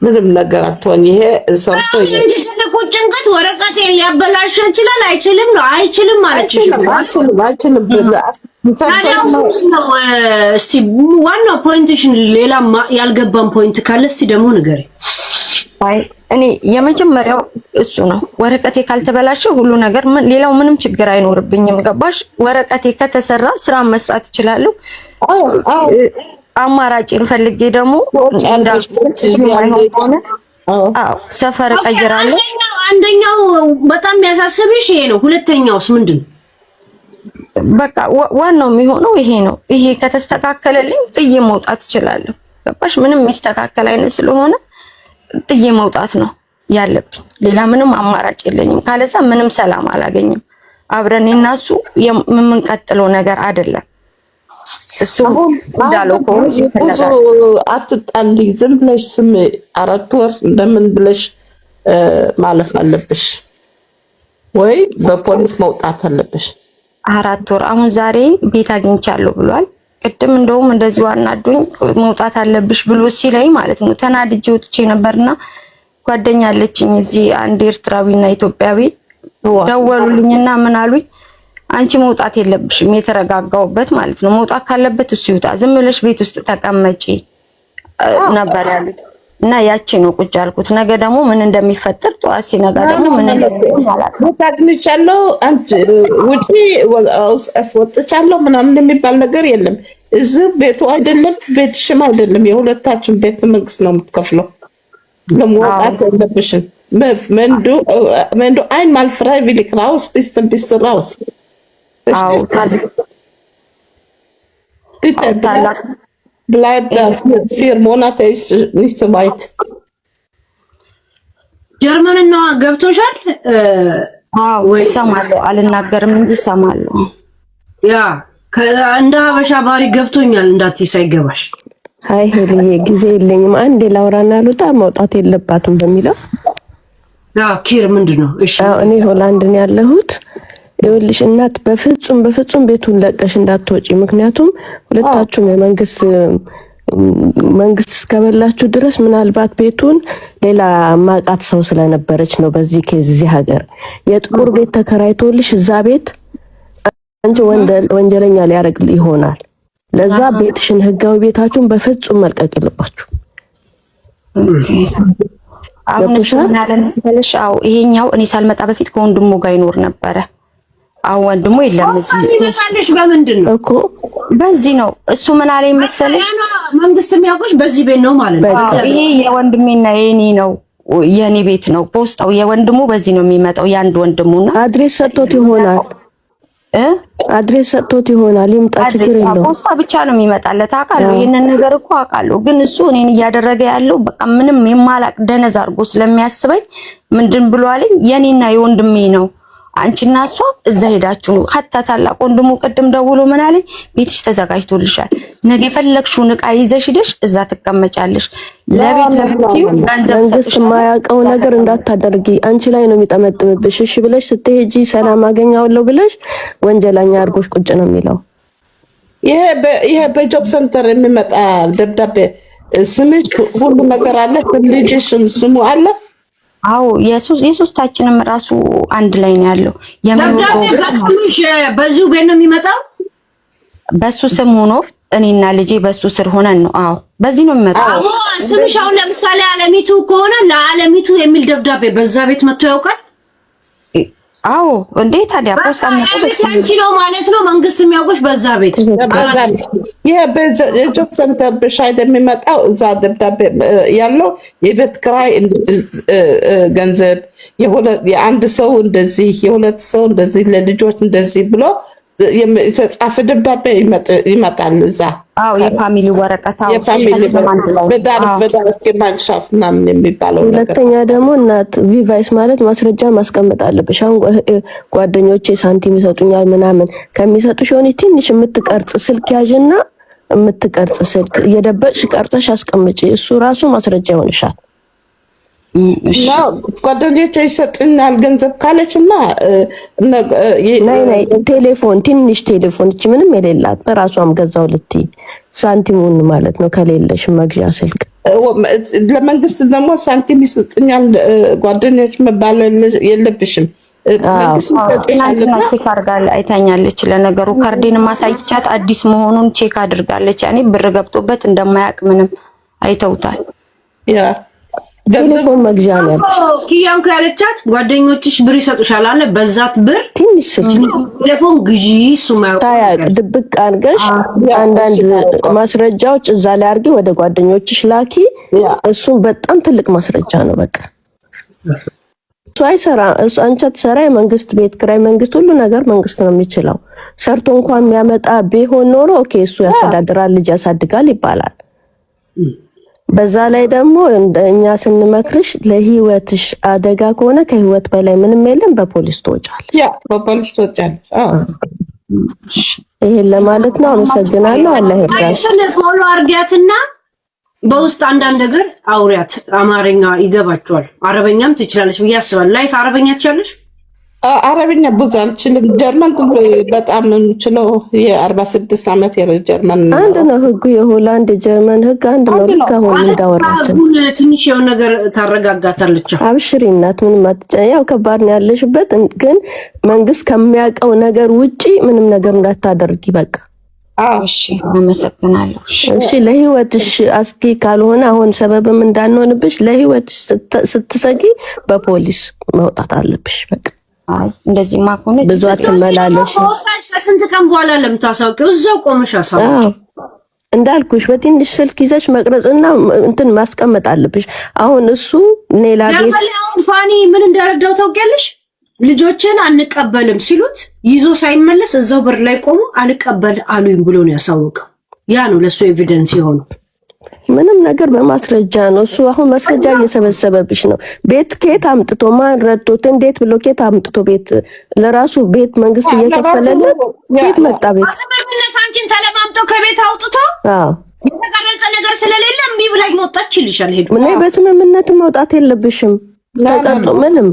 Speaker 1: ምንም ነገር አትሆን። ይሄ ሰርቶ
Speaker 2: ትልቁ ጭንቀት ወረቀት ሊያበላሽ ይችላል። አይችልም ነው አይችልም ማለት
Speaker 1: አይችልም።
Speaker 2: እስቲ ዋናው ፖይንትሽን ሌላ ያልገባን ፖይንት ካለ እስቲ ደግሞ ንገሪኝ።
Speaker 3: አይ እኔ የመጀመሪያው እሱ ነው። ወረቀቴ ካልተበላሸ ሁሉ ነገር ሌላው ምንም ችግር አይኖርብኝም። ገባሽ? ወረቀቴ ከተሰራ ስራ መስራት እችላለሁ። አማራጭን ፈልጌ ደግሞ ሰፈር እቀይራለሁ።
Speaker 2: አንደኛው በጣም የሚያሳስብሽ ይሄ ነው። ሁለተኛውስ ምንድን ነው?
Speaker 3: በቃ ዋናው የሚሆነው ይሄ ነው። ይሄ ከተስተካከለልኝ ጥዬ መውጣት እችላለሁ። ገባሽ? ምንም የሚስተካከል አይነት ስለሆነ ጥዬ መውጣት ነው ያለብኝ። ሌላ ምንም አማራጭ የለኝም። ካለዛ ምንም ሰላም አላገኝም። አብረን እናሱ የምንቀጥለው ነገር አይደለም። እሱ እንዳለው ከሆነ ይፈልጋል።
Speaker 1: አትጣልይ፣ ዝም ብለሽ ስም 4 ወር እንደምን ብለሽ ማለፍ አለብሽ ወይ በፖሊስ መውጣት አለብሽ።
Speaker 3: 4 ወር አሁን ዛሬ ቤት አግኝቻለሁ ብሏል። ቅድም እንደውም እንደዚህ አናዱኝ መውጣት አለብሽ ብሎ ሲለኝ ማለት ነው ተናድጄ ወጥቼ ነበርና ጓደኛ አለችኝ እዚህ አንድ ኤርትራዊና ኢትዮጵያዊ ደወሉልኝና ምን አሉኝ፣ አንቺ መውጣት የለብሽም የተረጋጋውበት ማለት ነው። መውጣት ካለበት እሱ ይውጣ፣ ዝም ብለሽ ቤት ውስጥ ተቀመጪ ነበር ያሉት። እና ያቺ ነው ቁጭ ያልኩት። ነገ ደግሞ ምን እንደሚፈጠር ጠዋት ሲነጋ ደግሞ ምን እንደሚሆን አላውቅም።
Speaker 1: ታግኝቻለሁ አንቺ ውጪ አስወጥቻለሁ ምናምን የሚባል ነገር የለም። እዚህ ቤቱ አይደለም ቤትሽም አይደለም፣ የሁለታችን ቤት መንግስት ነው የምትከፍለው። ለመውጣት የለብሽም። Men du einmal freiwillig raus bist, dann bist du raus. Bitte, bleib da. 4 Monate ist nicht so weit.
Speaker 2: ጀርመንና ገብቶሻል?
Speaker 3: ወይ ሰማለሁ፣ አልናገርም እንጂ ሰማለሁ።
Speaker 2: ያ እንደ ሀበሻ ባሪ ገብቶኛል እንዳትይ ሳይገባሽ።
Speaker 4: አይ ሄልዬ ጊዜ የለኝም። አንዴ ላውራና ልውጣ። መውጣት የለባትም በሚለው
Speaker 2: ያ ኪር ምንድነው? እሺ
Speaker 4: እኔ ሆላንድ ነው ያለሁት። ይኸውልሽ እናት በፍጹም ቤቱን ለቀሽ እንዳትወጪ። ምክንያቱም ሁለታችሁም መንግስት እስከበላችሁ ድረስ ምናልባት ቤቱን ሌላ ማቃት ሰው ስለነበረች ነው። በዚህ ኬዝ እዚህ ሀገር የጥቁር ቤት ተከራይቶልሽ እዛ ቤት አንቺ ወንጀለኛ ሊያደርግ ይሆናል። ለዛ ቤትሽን ህጋዊ ቤታችሁን በፍጹም መልቀቅ የለባችሁ።
Speaker 3: አሁን ምን አለ መሰለሽ፣ ይሄኛው እኔ ሳልመጣ በፊት ከወንድሙ ጋር ይኖር ነበረ። አሁን ወንድሙ የለም እዚህ
Speaker 2: ይመጣልሽ። በምንድን ነው
Speaker 3: እኮ በዚህ ነው። እሱ ምን አለ መሰለሽ፣
Speaker 2: መንግስት የሚያውቁሽ በዚህ ቤት ነው ማለት ነው።
Speaker 3: ይሄ የወንድሜና የኔ ነው፣ የኔ ቤት ነው። ፖስታው የወንድሙ በዚህ ነው የሚመጣው። ያንድ ወንድሙና
Speaker 4: አድሬስ ሰጥቶት ይሆናል አድሬስ ሰጥቶት ይሆናል። ይምጣ፣ ችግር የለውም።
Speaker 3: ፖስታ ብቻ ነው የሚመጣለት። አውቃለሁ፣ ይሄንን ነገር እኮ አውቃለሁ። ግን እሱ እኔን እያደረገ ያለው በቃ ምንም የማላቅ ደነዝ አድርጎ ስለሚያስበኝ ምንድን ብሎ አለኝ፣ የኔና የወንድሜ ነው፣ አንቺና እሷ እዛ ሄዳችሁ ነው። ሀታ ታላቅ ወንድሙ ቅድም ደውሎ ምን አለኝ፣ ቤትሽ ተዘጋጅቶልሻል፣ ነገ የፈለግሽውን ዕቃ ይዘሽ ሄደሽ እዛ ትቀመጫለሽ። ለቤት ለምትዩ ገንዘብ
Speaker 4: መንግስት የማያውቀው ነገር እንዳታደርጊ፣ አንቺ ላይ ነው የሚጠመጥምብሽ። እሺ ብለሽ ስትሄጂ ሰላም አገኛለሁ ብለሽ ወንጀለኛ አድርጎሽ ቁጭ ነው የሚለው።
Speaker 1: ይሄ በጆብ ሴንተር የሚመጣ ደብዳቤ ስምሽ ሁሉ ነገር አለ፣ ልጅሽ ስሙ አለ።
Speaker 3: አዎ የሶስታችንም ራሱ አንድ ላይ ነው ያለው።
Speaker 2: ስምሽ በዚሁ ቤት ነው የሚመጣው።
Speaker 3: በሱ ስም ሆኖ እኔና ልጄ በሱ ስር ሆነን ነው። አዎ በዚህ ነው የሚመጣው።
Speaker 2: አዎ ስምሽ አሁን ለምሳሌ አለሚቱ ከሆነ ለአለሚቱ የሚል ደብዳቤ በዛ ቤት መጥቶ ያውቃል።
Speaker 3: አዎ እንዴ ታዲያ ፖስታ
Speaker 2: ነው ማለት ነው። መንግስት የሚያውቁሽ በዛ ቤት።
Speaker 1: ይሄ በጆብ ሴንተር በሻይድ የሚመጣው እዛ ደብዳቤ ያለው የቤት ክራይ ገንዘብ የአንድ ሰው እንደዚህ የሁለት ሰው እንደዚህ ለልጆች እንደዚህ ብሎ የተጻፈ ደብዳቤ ይመጣል እዛ
Speaker 3: አዎ የፋሚሊ ወረቀት
Speaker 1: የፋሚሊ በዳርፍ ባንክሻፍ ምናምን የሚባለው ነገር።
Speaker 4: ሁለተኛ ደግሞ እናት ቪቫይስ ማለት ማስረጃ ማስቀመጥ አለብሽ። አሁን ጓደኞቼ ሳንቲም ይሰጡኛል ምናምን ከሚሰጡሽ ሆነ ትንሽ የምትቀርጽ ስልክ ያዥና የምትቀርጽ ስልክ እየደበቅሽ ቀርጸሽ አስቀምጪ። እሱ ራሱ ማስረጃ ይሆንሻል።
Speaker 1: ጓደኞቼ ይሰጡኛል ገንዘብ ካለችማ
Speaker 4: ናይ ቴሌፎን ትንሽ ቴሌፎን እቺ ምንም የሌላት በራሷም ገዛው ልትይ ሳንቲሙን ማለት ነው ከሌለሽ መግዣ ስልክ።
Speaker 1: ለመንግስት ደግሞ ሳንቲም ይሰጡኛል ጓደኞች መባል የለብሽም።
Speaker 3: ቼክ አድርጋለች አይታኛለች። ለነገሩ ካርዴን ማሳይቻት አዲስ መሆኑን ቼክ አድርጋለች። ያኔ ብር ገብቶበት እንደማያውቅ ምንም አይተውታል።
Speaker 1: ያ
Speaker 4: ቴሌፎን መግዣ ነው ያለች
Speaker 2: ኪያም ካለቻት ጓደኞችሽ ብር ይሰጡሻል አለ በዛት ብር
Speaker 4: ትንሽ
Speaker 2: ቴሌፎን ግዢ ሱማው
Speaker 4: ታያቅ ድብቅ አድርገሽ አንዳንድ ማስረጃዎች እዛ ላይ አድርጊ ወደ ጓደኞችሽ ላኪ። እሱም በጣም ትልቅ ማስረጃ ነው። በቃ እሱ አይሰራ እሱ አንቺ አትሰራ። የመንግስት ቤት ኪራይ መንግስት ሁሉ ነገር መንግስት ነው የሚችለው። ሰርቶ እንኳን የሚያመጣ ቢሆን ኖሮ ኦኬ እሱ ያስተዳድራል ልጅ ያሳድጋል ይባላል። በዛ ላይ ደግሞ እንደኛ ስንመክርሽ ለህይወትሽ አደጋ ከሆነ ከህይወት በላይ ምንም የለም፣ በፖሊስ ትወጫለሽ።
Speaker 1: ያ በፖሊስ ትወጫለሽ።
Speaker 4: ይሄን ለማለት ነው። አመሰግናለሁ። አላህ ይርዳሽ።
Speaker 2: ፎሎ አርጋትና በውስጥ አንዳንድ ነገር አውሪያት። አማርኛ ይገባቸዋል፣ አረበኛም ትችላለች ብዬ አስባለሁ። ላይፍ አረበኛ ትችላለሽ?
Speaker 1: አረብኛ ብዙ አልችልም። ጀርመን በጣም ነው የምችለው። የ46 ዓመት የጀርመን
Speaker 4: አንድ ነው ህጉ። የሆላንድ ጀርመን ህግ አንድ ነው። ልክ አሁን እንዳወራችን
Speaker 2: ትንሽ የሆነ ነገር ታረጋጋታለች።
Speaker 4: አብሽሪ እናት ምንም አትጨነቂ። ያው ከባድ ነው ያለሽበት፣ ግን መንግስት ከሚያውቀው ነገር ውጪ ምንም ነገር እንዳታደርጊ በቃ።
Speaker 3: እሺ አመሰግናለሁ።
Speaker 4: እሺ ለህይወትሽ አስጊ ካልሆነ አሁን ሰበብም እንዳንሆንብሽ ለህይወትሽ ስትሰጊ በፖሊስ መውጣት አለብሽ በቃ።
Speaker 3: እንደዚህ ማቆነ
Speaker 4: ብዙ አትመላለሽ።
Speaker 2: ከስንት ቀን በኋላ ለምታሳውቂው እዛው ቆመሽ አሳውቂ።
Speaker 4: እንዳልኩሽ በትንሽ ስልክ ይዘሽ መቅረጽና እንትን ማስቀመጥ አለብሽ። አሁን እሱ ኔላ ቤት
Speaker 2: ፋኒ ምን እንደረዳው ታውቂያለሽ? ልጆችን አንቀበልም ሲሉት ይዞ ሳይመለስ እዛው በር ላይ ቆሞ አልቀበል አሉኝ ብሎ ነው ያሳወቀው። ያ ነው ለሱ ኤቪደንስ የሆነው።
Speaker 4: ምንም ነገር በማስረጃ ነው። እሱ አሁን ማስረጃ እየሰበሰበብሽ ነው። ቤት ከየት አምጥቶ ማን ረድቶት እንዴት ብሎ ከየት አምጥቶ ቤት ለራሱ ቤት መንግስት እየከፈለለት ቤት መጣ። ቤት
Speaker 2: ስምምነት አንቺን ተለማምጠው ከቤት አውጥቶ የተቀረጸ ነገር ስለሌለ እምቢ ብላኝ ወጣች ይልሻል። ሄዱ
Speaker 4: ምን በስምምነት መውጣት የለብሽም። ተቀርጦ ምንም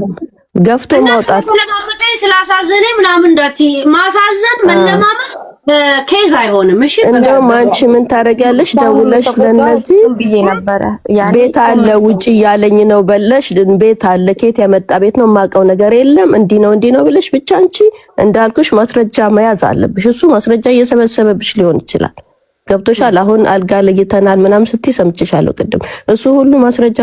Speaker 4: ገፍቶ ማውጣት
Speaker 2: ስለማመጣኝ ስላሳዘነ ምናምን እንዳት ማሳዘን መለማመጥ ኬዝ አይሆንም። እሺ
Speaker 4: እንደውም አንቺ ምን ታረጋለሽ? ደውለሽ ለነዚህ
Speaker 3: ብዬ ነበረ
Speaker 4: ቤት አለ ውጪ ያለኝ ነው በለሽ ቤት አለ ከየት ያመጣ ቤት ነው የማውቀው ነገር የለም እንዲ ነው ብለሽ ብቻ አንቺ እንዳልኩሽ ማስረጃ መያዝ አለብሽ። እሱ ማስረጃ እየሰበሰበብሽ ሊሆን ይችላል። ገብቶሻል? አሁን አልጋ ለይተናል ምናምን ስትይ ሰምቼሻለሁ ቅድም። እሱ ሁሉ ማስረጃ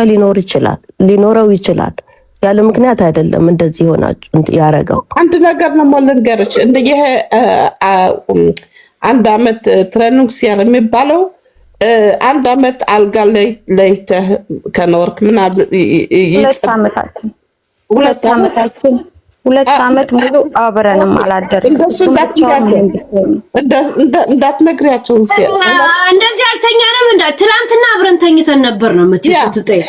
Speaker 4: ሊኖረው ይችላል። ያለ ምክንያት አይደለም እንደዚህ ሆናችሁ ያረጋው።
Speaker 1: አንድ ነገር ነው ልንገርሽ፣ ይሄ አንድ አመት ትሬኒንግ ሲያር የሚባለው አንድ አመት አልጋ ላይ ከኖርክ ምናምን
Speaker 3: ሁለት አመት ሙሉ አብረንም አላደረም።
Speaker 1: እንዳትነግሪያቸው
Speaker 2: እንደዚህ አልተኛንም። ትላንትና አብረን ተኝተን ነበር ነው የምትጠይቅ።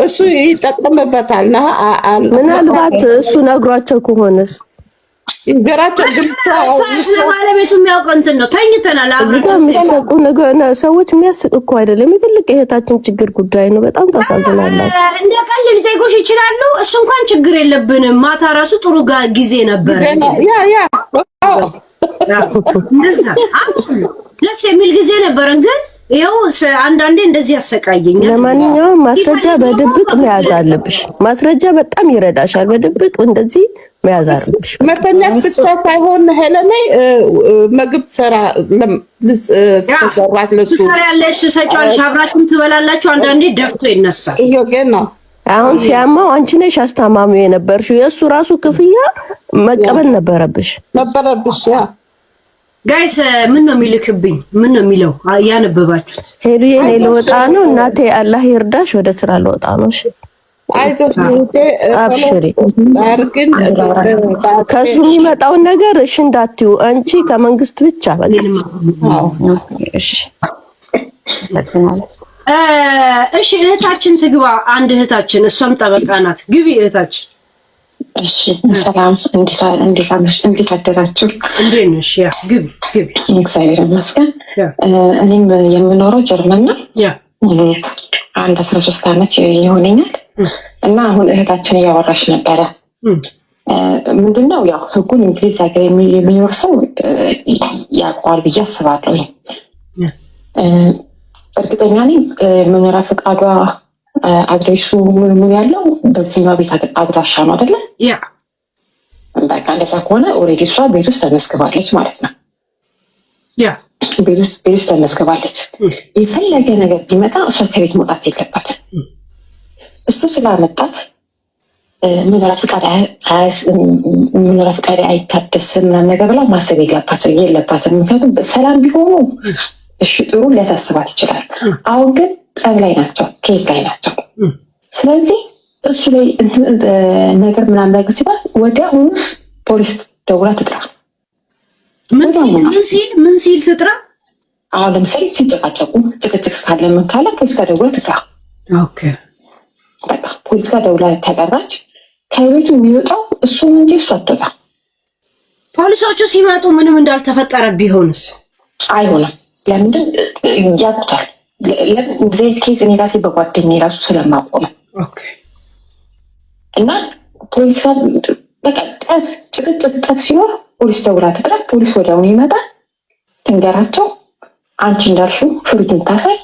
Speaker 1: እሱ ይጠቀምበታል።
Speaker 4: ምናልባት እሱ ነግሯቸው ከሆነስ
Speaker 1: ይገራቸው። ግን
Speaker 2: ባለቤቱ የሚያውቀው እንትን ነው። ተኝተናል
Speaker 4: አብረን። የሚያስቁ ነገር ሰዎች የሚያስቅ እኮ አይደለም። የትልቅ እህታችን ችግር ጉዳይ ነው። በጣም ታሳዝናላችሁ።
Speaker 2: እንደ ቀልድ ሊጠይቁሽ ይችላሉ። እሱ እንኳን ችግር የለብንም። ማታ ራሱ ጥሩ ጊዜ ነበር። ደስ የሚል ጊዜ ነበረን ግን ይኸው አንዳንዴ እንደዚህ ያሰቃየኛል።
Speaker 4: ለማንኛውም ማስረጃ በድብቅ መያዝ አለብሽ። ማስረጃ በጣም ይረዳሻል። በድብቅ እንደዚህ መያዝ አለብሽ።
Speaker 1: መተኛት ብቻ ሳይሆን ሄለኔ ምግብ ሰራ ለሰራት ለሱ
Speaker 2: ያለሽ ሰጫዋልሽ አብራችሁም ትበላላችሁ። አንዳንዴ ደፍቶ ይነሳል።
Speaker 1: ይሄ ነው
Speaker 4: አሁን ሲያማው አንቺ ነሽ አስተማሚው የነበርሽው። የሱ ራሱ ክፍያ መቀበል ነበረብሽ።
Speaker 1: ያ
Speaker 2: ጋይስ ምን ነው የሚልክብኝ? ምን ነው የሚለው? ያነበባችሁት
Speaker 4: ሄዱ የኔ ልወጣ ነው እናቴ። አላህ ይርዳሽ። ወደ ስራ ልወጣ ነው። እሺ
Speaker 1: አይዞሽ
Speaker 4: አብሽሪ።
Speaker 1: ግን
Speaker 4: ከሱ የሚመጣውን ነገር እሺ እንዳትዩ አንቺ ከመንግስት ብቻ በቃ።
Speaker 3: እሺ
Speaker 2: እሺ እህታችን ትግባ። አንድ እህታችን እሷም ጠበቃ ናት። ግቢ እህታችን።
Speaker 5: እሺ ሰላም፣ እንዴት አደራችሁ?
Speaker 2: እንዴት ነሽ? ያ ግቢ።
Speaker 5: እግዚአብሔር ይመስገን። እኔም የምኖረው ጀርመን ነው። አንድ 13 ዓመት ይሆነኛል እና አሁን እህታችን እያወራሽ ነበረ። ምንድነው ያው ህጉን እንግሊዝ ሀገር የሚኖር ሰው ያውቀዋል ብዬ አስባለሁ። እርግጠኛ ነኝ መኖሪያ ፈቃዷ አድሬሱ ምን ያለው በዚህኛው ቤት አድራሻ ነው አይደለ?
Speaker 2: ያ
Speaker 5: በቃ እንደዛ ከሆነ ኦልሬዲ እሷ ቤት ውስጥ ተመዝግባለች ማለት ነው።
Speaker 2: ያ
Speaker 5: ቤት ውስጥ ተመዝግባለች። የፈለገ ነገር ቢመጣ እሷ ከቤት መውጣት የለባትም። እሱ ስላመጣት መኖሪያ ፈቃድ አይታደስም ምናምን ነገር ብላ ማሰብ የለባትም። ምክንያቱም ሰላም ቢሆኑ እሺ ጥሩ ሊያሳስባት ይችላል። አሁን ግን ጠብ ላይ ናቸው፣ ኬዝ ላይ ናቸው። ስለዚህ እሱ ላይ ነገር ምናምን ነገር ሲባል ወዲያውኑስ ፖሊስ ደውላ ትጥራ።
Speaker 2: ምን ሲል ትጥራ?
Speaker 5: አሁን ለምሳሌ ሲጨቃጨቁ ጭቅጭቅ ካለ ምን ካለ ፖሊስ ጋር ደውላ ትጥራ።
Speaker 2: ኦኬ
Speaker 5: በቃ ፖሊስ ጋር ደውላ ተጠራች። ከቤቱ የሚወጣው እሱ እንጂ እሱ አትወጣም።
Speaker 2: ፖሊሶቹ ሲመጡ ምንም እንዳልተፈጠረ ቢሆንስ?
Speaker 5: አይሆንም። ለምንድን ያቁታል? ለዚህ ኬዝ እኔ ራሴ በጓደኛዬ ራሱ ስለማቆም እና ፖሊስ ጋር በቃ ጭቅጭቅ ጠብ ሲኖር ፖሊስ ደውላ ትጥራ። ፖሊስ ወዲያውኑ ይመጣል። ትንገራቸው፣ አንቺ እንዳልሽው ፍሪጅን ታሳይ፣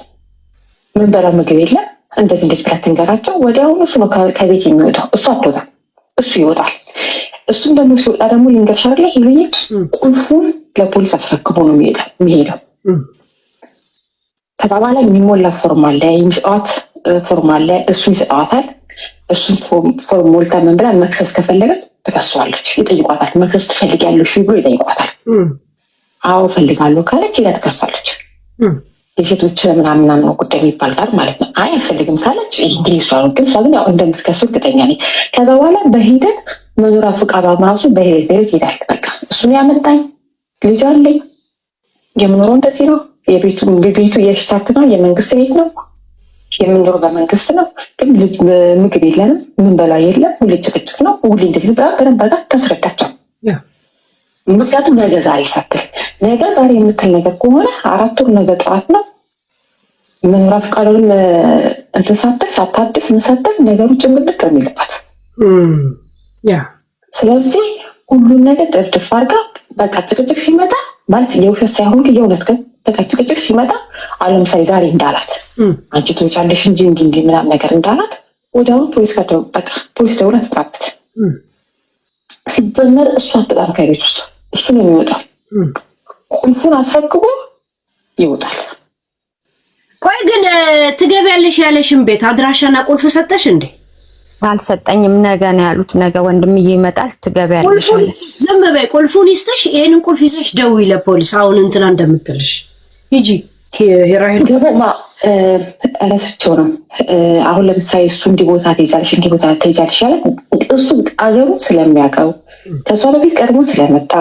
Speaker 5: ምን በላ ምግብ የለም እንደዚህ ብላ ትንገራቸው። ወዲያውኑ እሱ ነው ከቤት የሚወጣው። እሱ አትወጣም፣ እሱ ይወጣል። እሱም ደግሞ ሲወጣ ደግሞ ልንገርሽ አይደለ ሄሉዬ፣ ቁልፉን ለፖሊስ አስረክቦ ነው የሚሄደው። ከዛ በኋላ የሚሞላ ፎርም አለ፣ የሚሰጧት ፎርም አለ፣ እሱን ይሰጧታል። እሱን ፎርም ሞልታ ምን ብላ መክሰስ ከፈለገች ትከሷለች። ይጠይቋታል። መክሰስ ትፈልጊያለሽ ብሎ ይጠይቋታል። አዎ ፈልጋለሁ ካለች ሄዳ ትከሳለች። የሴቶች ምናምን ነው ጉዳይ የሚባል ጋር ማለት ነው። አይ አልፈልግም ካለች እንግዲህ እሷ ነው፣ ግን እሷ ግን ያው እንደምትከሱ እርግጠኛ ነኝ። ከዛ በኋላ በሂደት መኖሪያ ፈቃዷ ራሱ በሂደት ይሄዳል። በቃ እሱን ያመጣኝ ልጅ አለኝ፣ የምኖረው እንደዚህ ነው፣ ቤቱ የሽታት ነው፣ የመንግስት ቤት ነው፣ የምንኖረው በመንግስት ነው፣ ግን ምግብ የለንም፣ ምን በላ የለም፣ ሁሌ ጭቅጭቅ ነው፣ ሁሌ እንደዚህ ብላ በደንብ አድርጋ ታስረዳቸው። ምክንያቱም ነገ ዛሬ ሳትል ነገ ዛሬ የምትል ነገር ከሆነ 4 ወር ነገ ጠዋት ነው መኖሪያ ፈቃዱን እንትን ሳትል ሳታድስ ምን ሳትል ነገሩ ጭምልቅ የሚልባት። ስለዚህ ሁሉን ነገር ጥፍጥፍ አድርጋ በቃ ጭቅጭቅ ሲመጣ ማለት የውሸት ሳይሆን የእውነት ግን በቃ ጭቅጭቅ ሲመጣ አሁን ለምሳሌ ዛሬ እንዳላት አንቺ ትወጫለሽ እንጂ እንዲህ ምናምን ነገር እንዳላት ወዲያውኑ ፖሊስ ጋር በቃ ፖሊስ ደውላ ትጥራበት። ሲጀመር እሱ አትወጣም ከቤት ውስጥ፣ እሱ ነው የሚወጣው። ቁልፉን አስረክቦ ይወጣል።
Speaker 2: ቆይ ግን ትገቢያለሽ ያለሽን ቤት አድራሻና ቁልፍ ሰጠሽ እንዴ?
Speaker 3: አልሰጠኝም። ነገ ነው ያሉት። ነገ ወንድምዬ ይመጣል ትገቢያለሽ።
Speaker 2: ዝም በይ፣ ቁልፉን ይስጥሽ። ይሄንን ቁልፍ ይዘሽ ደውይ ለፖሊስ። አሁን እንትና እንደምትልሽ ሂጂ። ሄራሄል
Speaker 5: ደግሞ ረስቸው ነው። አሁን ለምሳሌ እሱ እንዲህ ቦታ ትሄጃለሽ ያለ እሱ አገሩ ስለሚያውቀው ከእሷ በፊት ቀድሞ ስለመጣ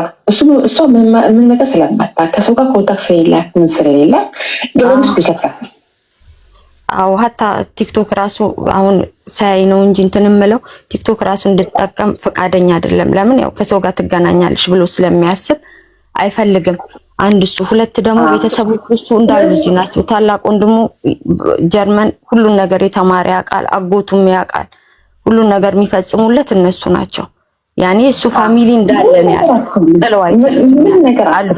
Speaker 5: እሷ ምን ነገር ስለማታ ከሰው ጋር ኮንታክት ስለሌላት ምን ስለሌለ ገበን ውስጥ ይከታል።
Speaker 3: አዎ ሀታ ቲክቶክ ራሱ አሁን ሳይ ነው እንጂ እንትን የምለው ቲክቶክ ራሱ እንድትጠቀም ፈቃደኛ አይደለም። ለምን ያው ከሰው ጋር ትገናኛለሽ ብሎ ስለሚያስብ አይፈልግም። አንድ እሱ፣ ሁለት ደግሞ ቤተሰቦቹ እሱ እንዳሉ እዚህ ናቸው። ታላቅ ወንድሙ ጀርመን ሁሉን ነገር የተማረ ያውቃል፣ አጎቱም ያውቃል። ሁሉን ነገር የሚፈጽሙለት እነሱ ናቸው። ያኔ እሱ ፋሚሊ እንዳለ ነው ያለው። ጥለው አይደለም ነገር አሉ።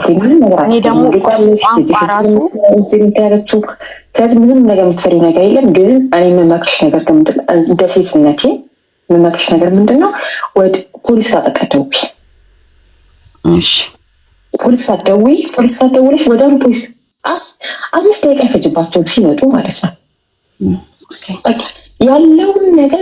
Speaker 3: እኔ ደግሞ ቋንቋ ራሱ
Speaker 5: ስለዚህ ምንም ነገር የምትፈሪው ነገር የለም። ግን እኔ የምመክርሽ ነገር እንደ ሴትነቴ የምመክርሽ ነገር ምንድነው፣ ወደ ፖሊስ ጋር በቃ ደውይ።
Speaker 3: እሺ
Speaker 5: ፖሊስ ጋር ደውለሽ ወደ ፖሊስ 5 ደቂቃ ይፈጅባቸው ሲመጡ ማለት ነው። ያለውን ነገር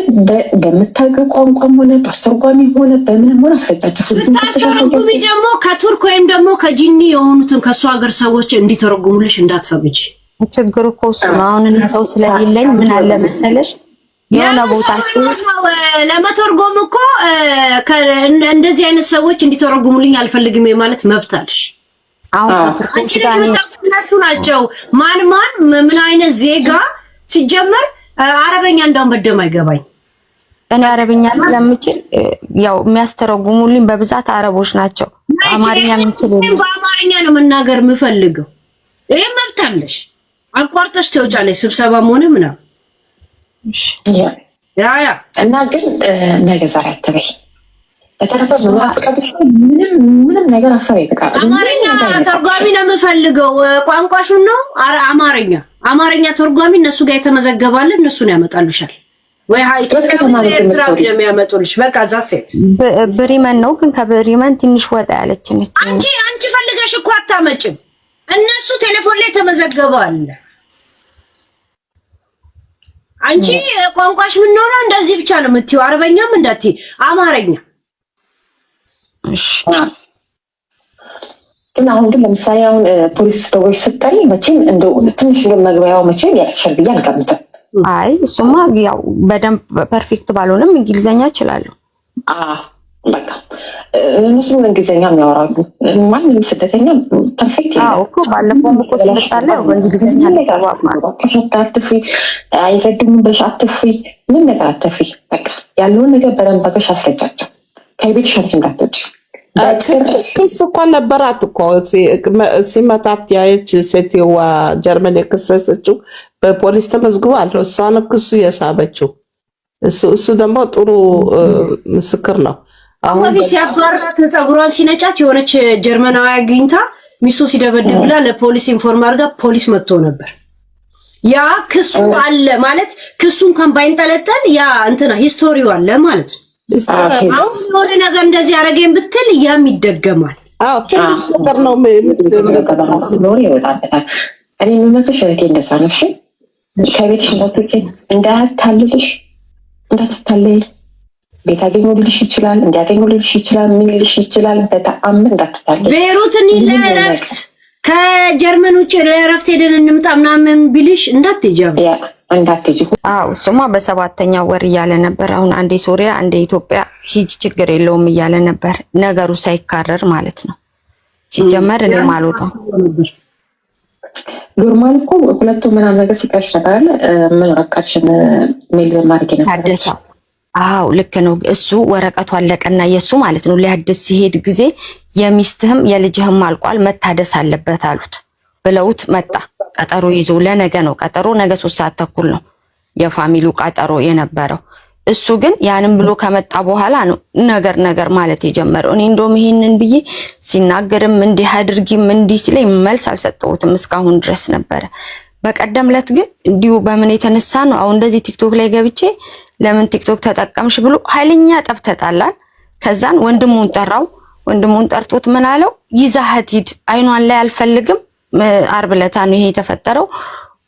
Speaker 5: በምታውቂው ቋንቋም ሆነ በአስተርጓሚ ሆነ በምንም ሆነ አስረጃቸው።
Speaker 2: ስታስተርጉሚ ደግሞ ከቱርክ ወይም ደግሞ ከጂኒ የሆኑትን ከእሱ ሀገር ሰዎች እንዲተረጉሙልሽ እንዳትፈቅጂ።
Speaker 3: ችግሩ እኮ እሱ ነው። አሁን እኔ ሰው ስለሌለኝ ምን አለ መሰለሽ የሆነ ቦታ
Speaker 2: ለመተርጎም እኮ እንደዚህ አይነት ሰዎች እንዲተረጉሙልኝ አልፈልግም ማለት መብት አለሽ።
Speaker 3: አሁን ከቱርኮች ጋር
Speaker 2: እነሱ ናቸው ማን ምን አይነት ዜጋ ሲጀመር አረበኛ እንዳውም በደም አይገባኝ።
Speaker 3: እኔ አረበኛ ስለምችል ያው የሚያስተረጉሙልኝ በብዛት አረቦች ናቸው። አማርኛ የምችል
Speaker 2: በአማርኛ ነው መናገር የምፈልገው። ይሄ መብት አለሽ። አቋርጠሽ ትወጫለሽ ስብሰባም ሆነ ምናምን። ያ
Speaker 5: እና ግን ነገ ዛሬ አትበይ። በተረፈ ምንም ነገር አሳብ ይበቃል።
Speaker 2: አማርኛ ተርጓሚ ነው የምፈልገው። ቋንቋሹን ነው አማርኛ ተርጓሚ እነሱ ጋር የተመዘገባለ እነሱን ያመጣሉሻል ወይ ኤርትራዊ ነው የሚያመጡልሽ። በቃ እዛ ሴት
Speaker 3: ብሪመን ነው ግን ከብሪመን ትንሽ ወጣ ያለች ነች።
Speaker 2: አንቺ ፈልገሽ እኮ አታመጭም። እነሱ ቴሌፎን ላይ ተመዘገባል። አንቺ ቋንቋሽ ምን ነው እንደዚህ ብቻ ነው የምትይው። አረበኛም እንዳትይ አማርኛ።
Speaker 3: እሺ
Speaker 5: ግን አሁን ግን ለምሳሌ አሁን ፖሊስ ደውይ ስትጠሪ መቼም እንደው ትንሽ መግቢያው መቼም ያልሻል ብዬ አልገምትም።
Speaker 3: አይ እሱማ ያው በደንብ ፐርፌክት ባልሆንም እንግሊዘኛ እችላለሁ።
Speaker 5: በቃ እነሱ እንግሊዘኛ የሚያወራሉ። ማንም ስደተኛ ፐርፌክት
Speaker 3: ያው እኮ ባለፈው እኮ ስለጣለ ያው በእንግሊዘኛ
Speaker 5: አትፍሪ፣ አይረዱም በሽ አትፍሪ፣ ምን ነገር አትፍሪ። በቃ ያለውን ነገር በደንብ አገሽ አስረጃቸው። ከቤትሽ አንቺ እንዳትወጪ።
Speaker 1: ክስ እኮ ነበራት እኮ ሲመታት ያየች ሴትዋ ጀርመን የከሰሰችው በፖሊስ ተመዝግቧል። እሷን ክሱ የሳበችው እሱ ደግሞ ጥሩ ምስክር ነው።
Speaker 2: አሁን ሲያባራት ፀጉሯን ሲነጫት የሆነች ጀርመናዊ አግኝታ ሚስቱ ሲደበድብ ብላ ለፖሊስ ኢንፎርም አድርጋ ፖሊስ መጥቶ ነበር። ያ ክሱ አለ ማለት ክሱ እንኳን ባይንጠለጠል ያ እንትና ሂስቶሪው አለ ማለት ነው። አሁን የሆነ ነገር እንደዚህ አረገኝ ብትል ያም ይደገማል።
Speaker 1: ነገር ነው
Speaker 5: ስለሆነ ይወጣበታል። እኔ የምመክርሽ እህቴ እንደዛ ነው። እሺ ከቤትሽ እንዳታልልሽ እንዳትታለይ። ቤት አገኙልሽ ይችላል፣ እንዲያገኙልሽ ይችላል፣ ምን ልሽ ይችላል። በተአምር እንዳትታለይ።
Speaker 2: ቤሩትን ለእረፍት ከጀርመን ውጭ ለእረፍት ሄደን እንምጣ ምናምን ቢልሽ እንዳትሄጂ
Speaker 5: እንዳትሄጂ።
Speaker 3: እሱማ በሰባተኛ ወር እያለ ነበር። አሁን አንዴ ሶሪያ አንዴ ኢትዮጵያ ሂጅ ችግር የለውም እያለ ነበር። ነገሩ ሳይካረር ማለት ነው። ሲጀመር እኔም አልወጣም።
Speaker 5: ኖርማል እኮ ሁለቱ ምናምን ነገር ሲቀርሽ ነበር አለ ምን አቃችን ሜል ማድረግ ነው
Speaker 3: ታደሰው። አዎ ልክ ነው። እሱ ወረቀቱ አለቀና የሱ ማለት ነው ሊያድስ ሲሄድ ጊዜ የሚስትህም የልጅህም አልቋል መታደስ አለበት አሉት ብለውት መጣ። ቀጠሮ ይዞ ለነገ ነው ቀጠሮ፣ ነገ 3 ሰዓት ተኩል ነው የፋሚሊው ቀጠሮ የነበረው። እሱ ግን ያንን ብሎ ከመጣ በኋላ ነው ነገር ማለት የጀመረው። እኔ እንደውም ይሄንን ብዬ ሲናገርም እንዲህ አድርጊም እንዲህ ሲለኝ መልስ አልሰጠሁትም እስካሁን ድረስ ነበረ። በቀደም ዕለት ግን እንዲሁ በምን የተነሳ ነው አሁን እንደዚህ ቲክቶክ ላይ ገብቼ ለምን ቲክቶክ ተጠቀምሽ ብሎ ኃይለኛ ጠብ ተጣላን። ከዛን ወንድሙን ጠራው። ወንድሙን ጠርቶት ምን አለው ይዛህት ሂድ፣ አይኗን ላይ አልፈልግም፣ ዓርብ ዕለት ነው ይሄ የተፈጠረው፣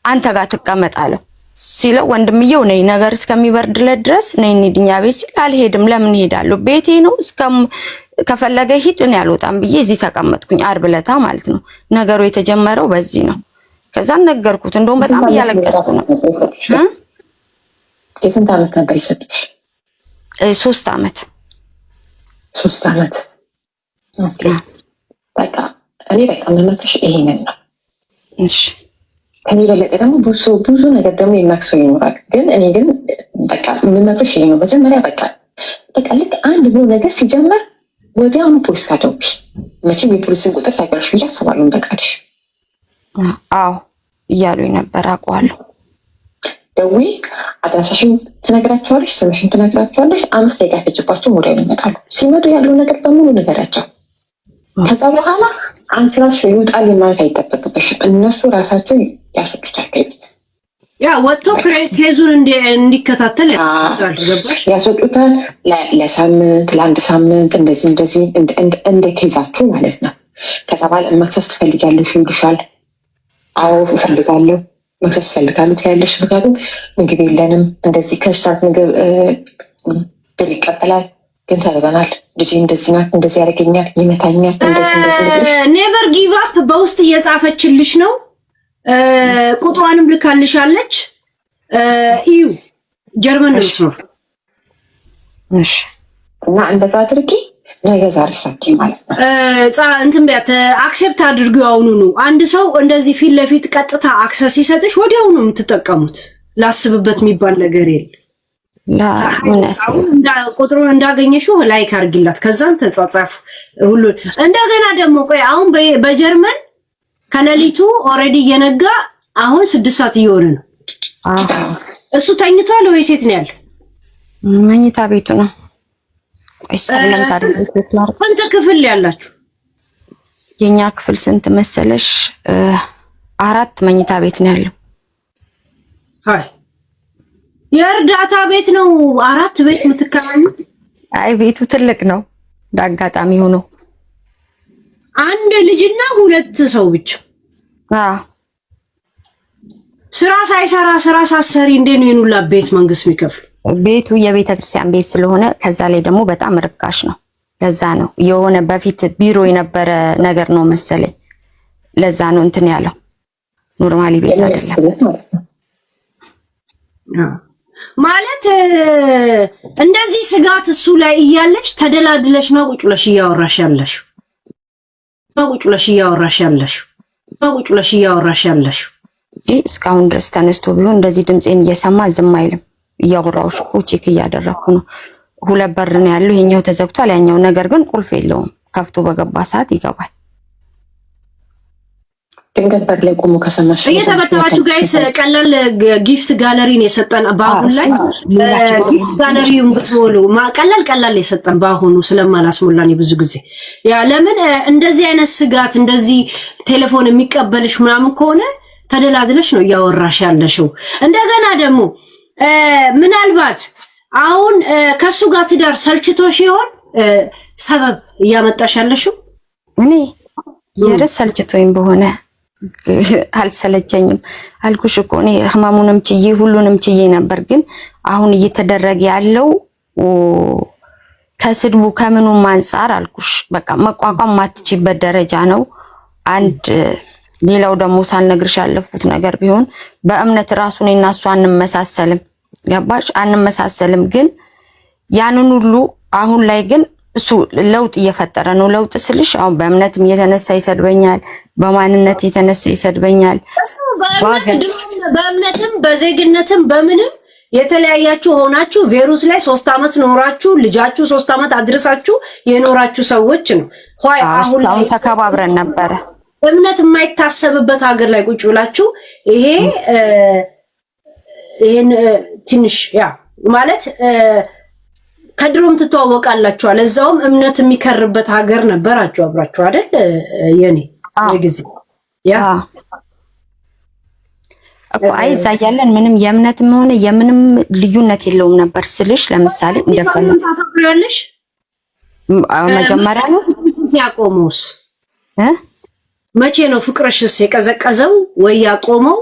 Speaker 3: አንተ ጋር ትቀመጣለህ ሲለው ወንድምየው ነይ ነገር እስከሚበርድለት ድረስ ነይ እንሂድኛ ቤት ሲል አልሄድም። ለምን እሄዳለሁ? ቤቴ ነው ከፈለገ ሂድ፣ እኔ አልወጣም ብዬ እዚህ ተቀመጥኩኝ። ዓርብ ዕለት ማለት ነው ነገሩ የተጀመረው በዚህ ነው። ከዛን ነገርኩት። እንደውም በጣም እያለቀስኩ ነው።
Speaker 5: የስንት ዓመት ነበር ይሰጥሽ?
Speaker 3: 3 ዓመት
Speaker 5: 3 ዓመት። ኦኬ በቃ እኔ በቃ መመክሽ ይሄንን ነው።
Speaker 3: እሺ
Speaker 5: ከኔ በለጠ ደግሞ ብዙ ነገር ደግሞ የማክሰው ይኖራል። ግን እኔ ግን በቃ መመክሽ ይሄ ነው። መጀመሪያ በቃ ልክ አንድ ብሎ ነገር ሲጀመር ወዲያውኑ ፖሊስ ጋር ደውይ። መቼም የፖሊስን ቁጥር ታውቂያለሽ ብዬ አስባለሁ። በቃልሽ
Speaker 3: አዎ እያሉኝ ነበር አውቀዋለሁ።
Speaker 5: ደውይ፣ አድራሻሽን ትነግራቸዋለሽ፣ ስምሽን ትነግራቸዋለሽ። 5 ደቂቃ ፈጅባቸው ወዲያው ይመጣሉ። ሲመጡ ያለው ነገር በሙሉ ንገራቸው። ከዛ በኋላ አንቺ ራስሽ ይውጣል ማለት አይጠበቅብሽም። እነሱ ራሳቸው ያስወጡታል ከቤት።
Speaker 2: ያ ወጥቶ ኬዙን እንዲከታተል
Speaker 5: ያስወጡታል። ለሳምንት ለአንድ ሳምንት እንደዚህ እንደ ኬዛችሁ ማለት ነው። ከዛ በኋላ መክሰስ ትፈልጊያለሽ ይሉሻል። አዎ እፈልጋለሁ፣ መክሰስ እፈልጋለሁ ትያለሽ። ምክንያቱም ምግብ የለንም እንደዚህ ከስታት ምግብ ብር ይቀበላል። ግን ተርበናል፣ ልጄ እንደዚህ ናት፣ እንደዚህ ያደርገኛል፣ ይመታኛል፣ እንደዚህ
Speaker 2: ኔቨር ጊቭ አፕ በውስጥ እየጻፈችልሽ ነው። ቁጥሯንም ልካልሻለች። እዩ ጀርመን ነው የምትኖር።
Speaker 3: እሺ
Speaker 5: እና እንደዛ አድርጊ ነገ ዛሬ ሰጥቂ ማለት ነው።
Speaker 2: እንትን ቢያት አክሴፕት አድርጊው አሁኑ ነው። አንድ ሰው እንደዚህ ፊት ለፊት ቀጥታ አክሰስ ሲሰጥሽ ወዲያው ነው የምትጠቀሙት። ላስብበት የሚባል ነገር የለም። ቁጥሩን እንዳገኘሽው ላይክ አድርጊላት፣ ከዛን ተጻጻፉ ሁሉ። እንደገና ደግሞ ቆይ አሁን በጀርመን ከሌሊቱ ኦልሬዲ እየነጋ አሁን 6 ሰዓት እየሆነ ነው። እሱ ተኝቷል ወይ ሴት ነው ያለው?
Speaker 3: መኝታ ቤቱ ነው። አይሰለም ታዲያ
Speaker 2: ስንት ክፍል ያላችሁ?
Speaker 3: የኛ ክፍል ስንት መሰለሽ? 4 መኝታ ቤት ነው ያለው።
Speaker 2: አይ የእርዳታ ቤት ነው 4 ቤት የምትከራዩ?
Speaker 3: አይ ቤቱ ትልቅ ነው። ዳጋጣሚ ሆኖ
Speaker 2: አንድ ልጅና 2 ሰው ብቻ። ስራ ሳይሰራ ስራ ሳሰሪ እንዴት ነው የኑላ ቤት መንግስት የሚከፍል?
Speaker 3: ቤቱ የቤተ ክርስቲያን ቤት ስለሆነ ከዛ ላይ ደግሞ በጣም ርካሽ ነው። ለዛ ነው የሆነ በፊት ቢሮ የነበረ ነገር ነው መሰለኝ። ለዛ ነው እንትን ያለው። ኖርማሊ ቤት አይደለም
Speaker 2: ማለት። እንደዚህ ስጋት እሱ ላይ እያለች ተደላድለሽ ነው ቁጭ ብለሽ እያወራሽ ያለሽ።
Speaker 3: እስካሁን ድረስ ተነስቶ ቢሆን እንደዚህ ድምጼን እየሰማ ዝም አይልም። እያወራሁሽ እኮ ቼክ እያደረኩ ነው። 2 በር ነው ያለው፣ ይሄኛው ተዘግቷል። ያኛው ነገር ግን ቁልፍ የለውም። ከፍቶ በገባ ሰዓት ይገባል።
Speaker 5: ድንገት በር ላይ ቆሞ ከሰማሽ
Speaker 2: እየተበተባችሁ ጋይስ፣ ቀላል ጊፍት ጋለሪን የሰጠን በአሁን ላይ ጊፍት ጋለሪውን ብትሞሉ ቀላል የሰጠን በአሁኑ ስለማላስሞላኝ ብዙ ጊዜ ያ ለምን እንደዚህ አይነት ስጋት እንደዚህ ቴሌፎን የሚቀበልሽ ምናምን ከሆነ ተደላድለሽ ነው እያወራሽ ያለሽው። እንደገና ደግሞ ምናልባት አሁን ከሱ ጋር ትዳር ሰልችቶሽ ይሆን ሰበብ እያመጣሽ ያለሽው?
Speaker 3: እኔ የረስ ሰልችቶኝ በሆነ አልሰለቸኝም አልኩሽ እኮ። እኔ ህመሙንም ችዬ ሁሉንም ችዬ ነበር። ግን አሁን እየተደረገ ያለው ከስድቡ ከምኑም አንፃር አልኩሽ በቃ መቋቋም ማትችይበት ደረጃ ነው። አንድ ሌላው ደግሞ ሳልነግርሽ ያለፉት ነገር ቢሆን በእምነት ራሱ እኔና እሱ አንመሳሰልም። ገባሽ? አንመሳሰልም። ግን ያንን ሁሉ አሁን ላይ ግን እሱ ለውጥ እየፈጠረ ነው። ለውጥ ስልሽ አሁን በእምነትም የተነሳ ይሰድበኛል፣ በማንነት የተነሳ ይሰድበኛል።
Speaker 2: እሱ በእምነትም በዜግነትም በምንም የተለያያችሁ ሆናችሁ ቬሩስ ላይ 3 ዓመት ኖራችሁ ልጃችሁ 3 ዓመት አድርሳችሁ የኖራችሁ ሰዎች ነው።
Speaker 3: አሁን ተከባብረን ነበረ።
Speaker 2: እምነት የማይታሰብበት ሀገር ላይ ቁጭ ብላችሁ ይሄን ትንሽ ያ ማለት ከድሮም ትተዋወቃላችኋል። እዛውም እምነት የሚከርበት ሀገር ነበራችሁ አብራችሁ አይደል? የኔ የጊዜ ያ
Speaker 3: እኮ አይዛ ያለን ምንም የእምነትም ሆነ የምንም ልዩነት የለውም ነበር ስልሽ፣ ለምሳሌ
Speaker 2: እንደፈለግሽ
Speaker 3: መጀመሪያ ነው
Speaker 2: ያቆመውስ መቼ ነው ፍቅርሽስ የቀዘቀዘው ወይ ያቆመው?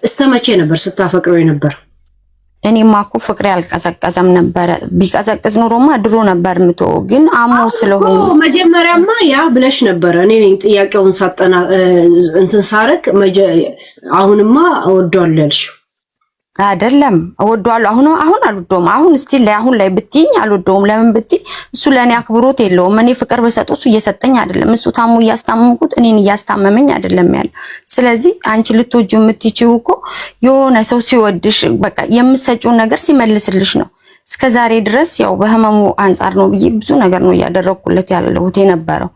Speaker 2: እስከ መቼ ነበር ስታፈቅረው የነበር?
Speaker 3: እኔማ እኮ ፍቅሬ አልቀዘቀዘም ነበር። ቢቀዘቅዝ ኖሮማ ድሮ ነበር ምቶ። ግን አሞ ስለሆነ
Speaker 2: መጀመሪያማ ያ ብለሽ ነበር። እኔ ነኝ ጥያቄውን ሳጠና እንትን ሳረክ አሁንማ እወደዋለሁ ያልሽው
Speaker 3: አይደለም? እወደዋለሁ አሁን አልወደውም። አሁን እስቲ ላይ አሁን ላይ ብትይኝ አልወደውም። ለምን ብትይ እሱ ለኔ አክብሮት የለውም። እኔ ፍቅር በሰጠው እሱ እየሰጠኝ አይደለም። እሱ ታሙ እያስታመምኩት እኔን እያስታመመኝ አይደለም ያለው። ስለዚህ አንቺ ልትወጂው የምትይጪው እኮ የሆነ ሰው ሲወድሽ በቃ የምትሰጪው ነገር ሲመልስልሽ ነው። እስከዛሬ ድረስ ያው በህመሙ አንፃር ነው ብዬ ብዙ ነገር ነው እያደረኩለት ያለሁት የነበረው።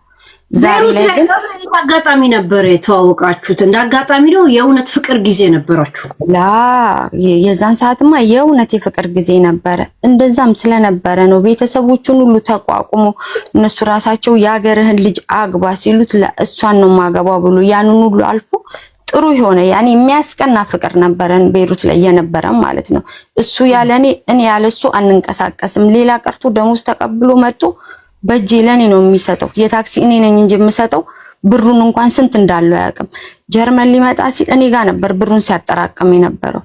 Speaker 3: ዛሬ ላይ ግን
Speaker 2: አጋጣሚ ነበር የተዋወቃችሁት? እንደ አጋጣሚ ነው የእውነት ፍቅር ጊዜ ነበራችሁ?
Speaker 3: ላ የዛን ሰዓትማ የእውነት የፍቅር ጊዜ ነበረ። እንደዛም ስለነበረ ነው ቤተሰቦቹን ሁሉ ተቋቁሞ እነሱ ራሳቸው የሀገርህን ልጅ አግባ ሲሉት ለእሷን ነው ማገባው ብሎ ያንን ሁሉ አልፎ ጥሩ የሆነ ያኔ የሚያስቀና ፍቅር ነበረን ቤሩት ላይ የነበረን ማለት ነው። እሱ ያለኔ እኔ ያለሱ አንንቀሳቀስም። ሌላ ቀርቶ ደሞዝ ተቀብሎ መጥቶ በእጄ ለኔ ነው የሚሰጠው። የታክሲ እኔ ነኝ እንጂ የምሰጠው ብሩን እንኳን ስንት እንዳለው አያውቅም። ጀርመን ሊመጣ ሲል እኔ ጋር ነበር ብሩን ሲያጠራቅም የነበረው።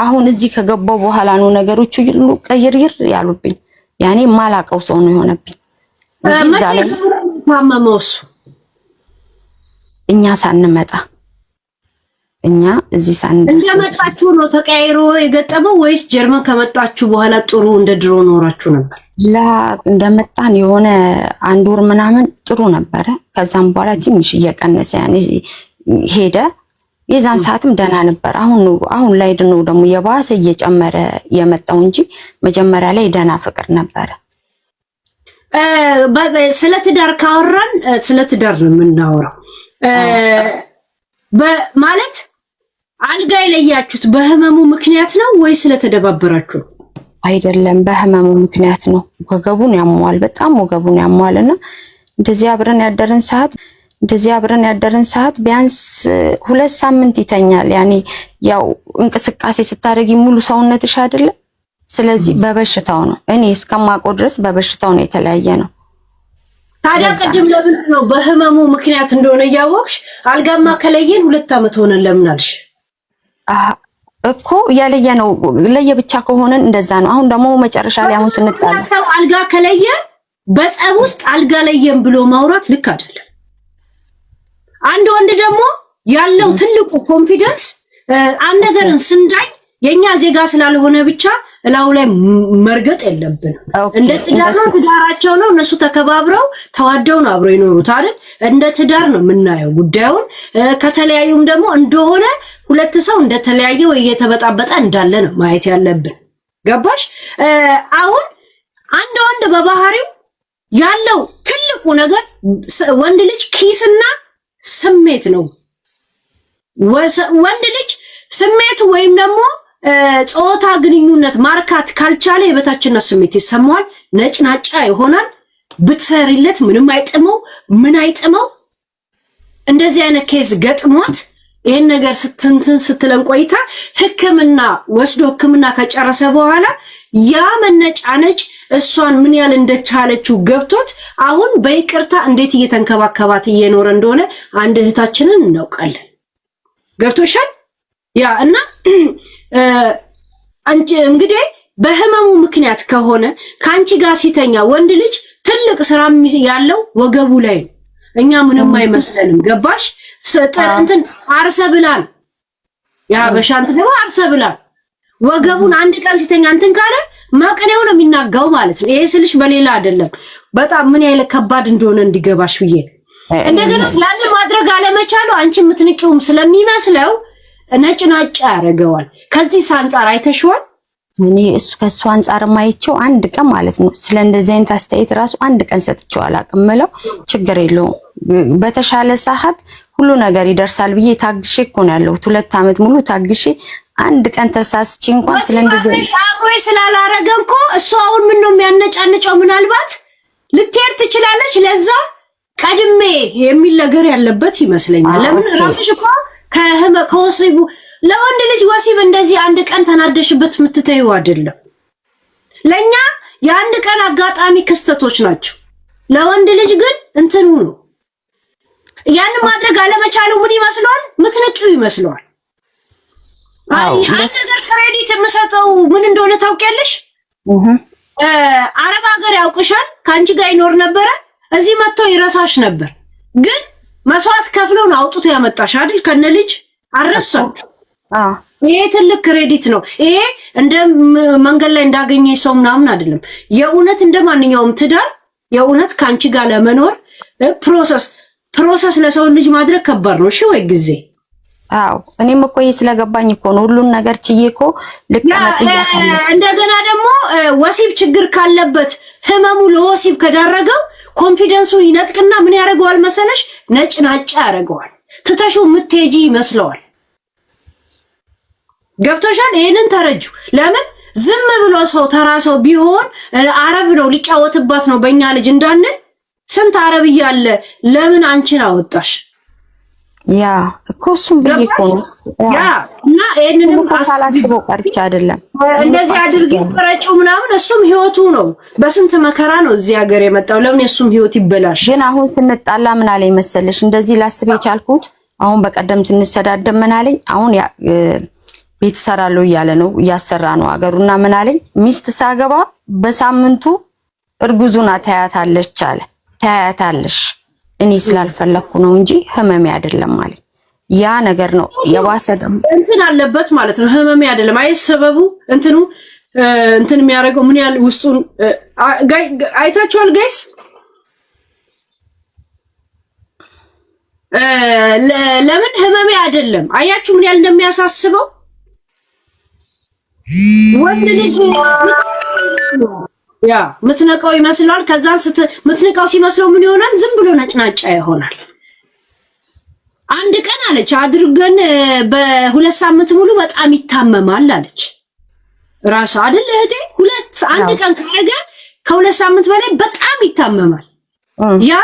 Speaker 3: አሁን እዚህ ከገባው በኋላ ነው ነገሮቹ ሁሉ ቀይርይር ያሉብኝ። ያኔ ማላቀው ሰው ነው የሆነብኝ።
Speaker 2: ማመመውስ
Speaker 3: እኛ ሳንመጣ እኛ እዚህ ሳንደርስ
Speaker 2: እንደመጣችሁ ነው ተቀያይሮ የገጠመው ወይስ ጀርመን ከመጣችሁ በኋላ ጥሩ እንደ ድሮ ኖራችሁ ነበር?
Speaker 3: እንደመጣን የሆነ አንድ ወር ምናምን ጥሩ ነበረ። ከዛም በኋላ ትንሽ እየቀነሰ ያኔ ሄደ። የዛን ሰዓትም ደህና ነበር። አሁን ላይ ደግሞ የባሰ እየጨመረ የመጣው እንጂ መጀመሪያ ላይ ደህና ፍቅር ነበረ።
Speaker 2: ስለ ትዳር ካወራን ስለ ትዳር ነው የምናወራው። ማለት አልጋ የለያችሁት በህመሙ ምክንያት ነው ወይ ስለተደባበራችሁ?
Speaker 3: አይደለም፣ በህመሙ ምክንያት ነው። ወገቡን ያሟል፣ በጣም ወገቡን ያሟልና እንደዚህ አብረን ያደረን ሰዓት ቢያንስ 2 ሳምንት ይተኛል። ያኔ ያው እንቅስቃሴ ስታደርጊ ሙሉ ሰውነትሽ አይደለ? ስለዚህ በበሽታው ነው። እኔ እስከማውቀው ድረስ በበሽታው ነው የተለያየ ነው።
Speaker 2: ታዲያ ቅድም ለምንድን ነው በህመሙ ምክንያት እንደሆነ እያወቅሽ አልጋማ ከለየን 2 ዓመት ሆነን ለምን አልሽ?
Speaker 3: እኮ ያለየ ነው። ለየብቻ ከሆነን እንደዛ ነው። አሁን ደግሞ መጨረሻ ላይ አሁን ስንጣላ
Speaker 2: ሰው አልጋ ከለየ በጸብ ውስጥ አልጋ ለየን ብሎ ማውራት ልክ አይደለም። አንድ ወንድ ደግሞ ያለው ትልቁ ኮንፊደንስ አንድ ነገርን ስንዳይ የኛ ዜጋ ስላልሆነ ብቻ እላው ላይ መርገጥ የለብንም። እንደ ትዳር ነው፣ ትዳራቸው ነው። እነሱ ተከባብረው ተዋደው ነው አብረው ይኖሩት አይደል? እንደ ትዳር ነው የምናየው ጉዳዩን። ከተለያዩም ደግሞ እንደሆነ ሁለት ሰው እንደተለያየ ወይ እየተበጣበጠ እንዳለ ነው ማየት ያለብን። ገባሽ? አሁን አንድ ወንድ በባህሪው ያለው ትልቁ ነገር ወንድ ልጅ ኪስና ስሜት ነው። ወንድ ልጅ ስሜቱ ወይም ደግሞ ጾታ ግንኙነት ማርካት ካልቻለ የበታችነት ስሜት ይሰማዋል፣ ነጭናጫ ይሆናል። ብትሰሪለት ምንም አይጥመው፣ ምን አይጥመው። እንደዚህ አይነት ኬዝ ገጥሟት ይሄን ነገር ስትለን ቆይታ ሕክምና ወስዶ ሕክምና ከጨረሰ በኋላ ያ መነጫነጭ እሷን ምን ያህል እንደቻለችው ገብቶት አሁን በይቅርታ እንዴት እየተንከባከባት እየኖረ እንደሆነ አንድ እህታችንን እናውቃለን። ገብቶሻል? ያ እና አንቺ እንግዲህ በህመሙ ምክንያት ከሆነ ካንቺ ጋር ሲተኛ ወንድ ልጅ ትልቅ ስራ ያለው ወገቡ ላይ ነው። እኛ ምንም አይመስለንም። ገባሽ? እንትን አርሰብላል ያ በሻንት ደግሞ አርሰብላል ወገቡን አንድ ቀን ሲተኛ እንትን ካለ ማቀኔው ነው የሚናጋው ማለት ነው። ይሄ ስልሽ በሌላ አይደለም። በጣም ምን ያህል ከባድ እንደሆነ እንዲገባሽ ብዬ እንደገና ያን ማድረግ አለመቻሉ አንቺ የምትንቂውም ስለሚመስለው ነጭናጫ ያደርገዋል። ከዚህ አንፃር አይተሽዋል?
Speaker 3: እኔ ከሱ አንፃር ማይቸው አንድ ቀን ማለት ነው ስለ እንደዚህ አይነት አስተያየት ራሱ አንድ ቀን ሰጥቼው አላውቅም። ምለው ችግር የለውም በተሻለ ሰዓት ሁሉ ነገር ይደርሳል ብዬ ታግሼ እኮ ነው ያለሁት። 2 ዓመት ሙሉ ታግሼ አንድ ቀን ተሳስቼ እንኳን ስለ እንደዚህ
Speaker 2: አብሮኝ ስላላረገ እኮ እሱ አሁን ምን ነው የሚያነጫንጨው? ምናልባት ልትሄድ ትችላለች። ለዛ ቀድሜ የሚል ነገር ያለበት ይመስለኛል። ለምን ራስሽ እኮ ከወሲቡ ለወንድ ልጅ ወሲብ እንደዚህ አንድ ቀን ተናደሽበት የምትተይው አይደለም። ለኛ የአንድ ቀን አጋጣሚ ክስተቶች ናቸው። ለወንድ ልጅ ግን እንትኑ ነው። ያን ማድረግ አለመቻሉ ምን ይመስለዋል? ምትነቂው ይመስለዋል። አንድ ነገር ክሬዲት የምሰጠው ምን እንደሆነ ታውቂያለሽ? አረብ ሀገር ያውቅሻል፣ ከአንቺ ጋር ይኖር ነበረ፣ እዚህ መጥቶ ይረሳሽ ነበር። ግን መስዋዕት ከፍሎ ነው አውጥቶ ያመጣሽ አይደል? ከነ ልጅ አረሳችሁ። ይሄ ትልቅ ክሬዲት ነው። ይሄ እንደ መንገድ ላይ እንዳገኘ ሰው ምናምን አይደለም። የእውነት እንደ ማንኛውም ትዳር የእውነት ካንቺ ጋር ለመኖር ፕሮሰስ ለሰው ልጅ ማድረግ ከባድ ነው። እሺ ወይ ጊዜ
Speaker 3: እኔም እኮ ስለገባኝ እኮ ነው ሁሉን ነገር ችዬ እኮ ልቀመጥ ይያሳል።
Speaker 2: እንደገና ደግሞ ወሲብ ችግር ካለበት ህመሙ ለወሲብ ከዳረገው ኮንፊደንሱ ይነጥቅና ምን ያደርገዋል መሰለሽ? ነጭናጫ ያደርገዋል። ትተሹ ምትሄጂ ይመስለዋል። ገብቶሻል? ይሄንን ተረጁ። ለምን ዝም ብሎ ሰው ተራ ሰው ቢሆን አረብ ነው ሊጫወትባት ነው በእኛ ልጅ እንዳንል ስንት አረብ እያለ ለምን አንቺን አወጣሽ?
Speaker 3: ያ እኮ እሱም ብዬ እኮ ነው
Speaker 2: ያ እና ይሄንንም
Speaker 3: አሳላስበው ቀርቻ አይደለም
Speaker 2: እንደዚህ አድርጊ ፍረጪው ምናምን። እሱም ህይወቱ ነው። በስንት መከራ ነው እዚህ ሀገር የመጣው። ለምን የሱም ህይወት ይበላሽ?
Speaker 3: ግን አሁን ስንጣላ ምን አለኝ መሰለሽ? እንደዚህ ላስብ የቻልኩት አሁን በቀደም ስንሰዳደብ ምን አለኝ? አሁን ቤት ሰራለው እያለ ነው እያሰራ ነው አገሩና ምን አለኝ? ሚስት ሳገባ በሳምንቱ እርጉዙና ታያታለች አለ። ታያታለሽ እኔ ስላልፈለኩ ነው እንጂ ህመሜ አይደለም ማለት። ያ ነገር ነው የባሰ ደግሞ
Speaker 2: እንትን አለበት ማለት ነው። ህመም አይደለም አይሰበቡ እንትን የሚያደርገው ምን ያህል ውስጡን አይታችኋል ጋይስ? ለምን ህመም አይደለም አያችሁ ምን ያህል እንደሚያሳስበው ወንድ ልጅ ያ ምትነቃው ይመስላል። ከዛን ምትነቃው ሲመስለው ምን ይሆናል? ዝም ብሎ ነጭናጫ ይሆናል። አንድ ቀን አለች አድርገን በሁለት ሳምንት ሙሉ በጣም ይታመማል አለች ራሱ አይደል እህቴ? አንድ ቀን ካረገ ከሁለት ሳምንት በላይ በጣም ይታመማል። ያ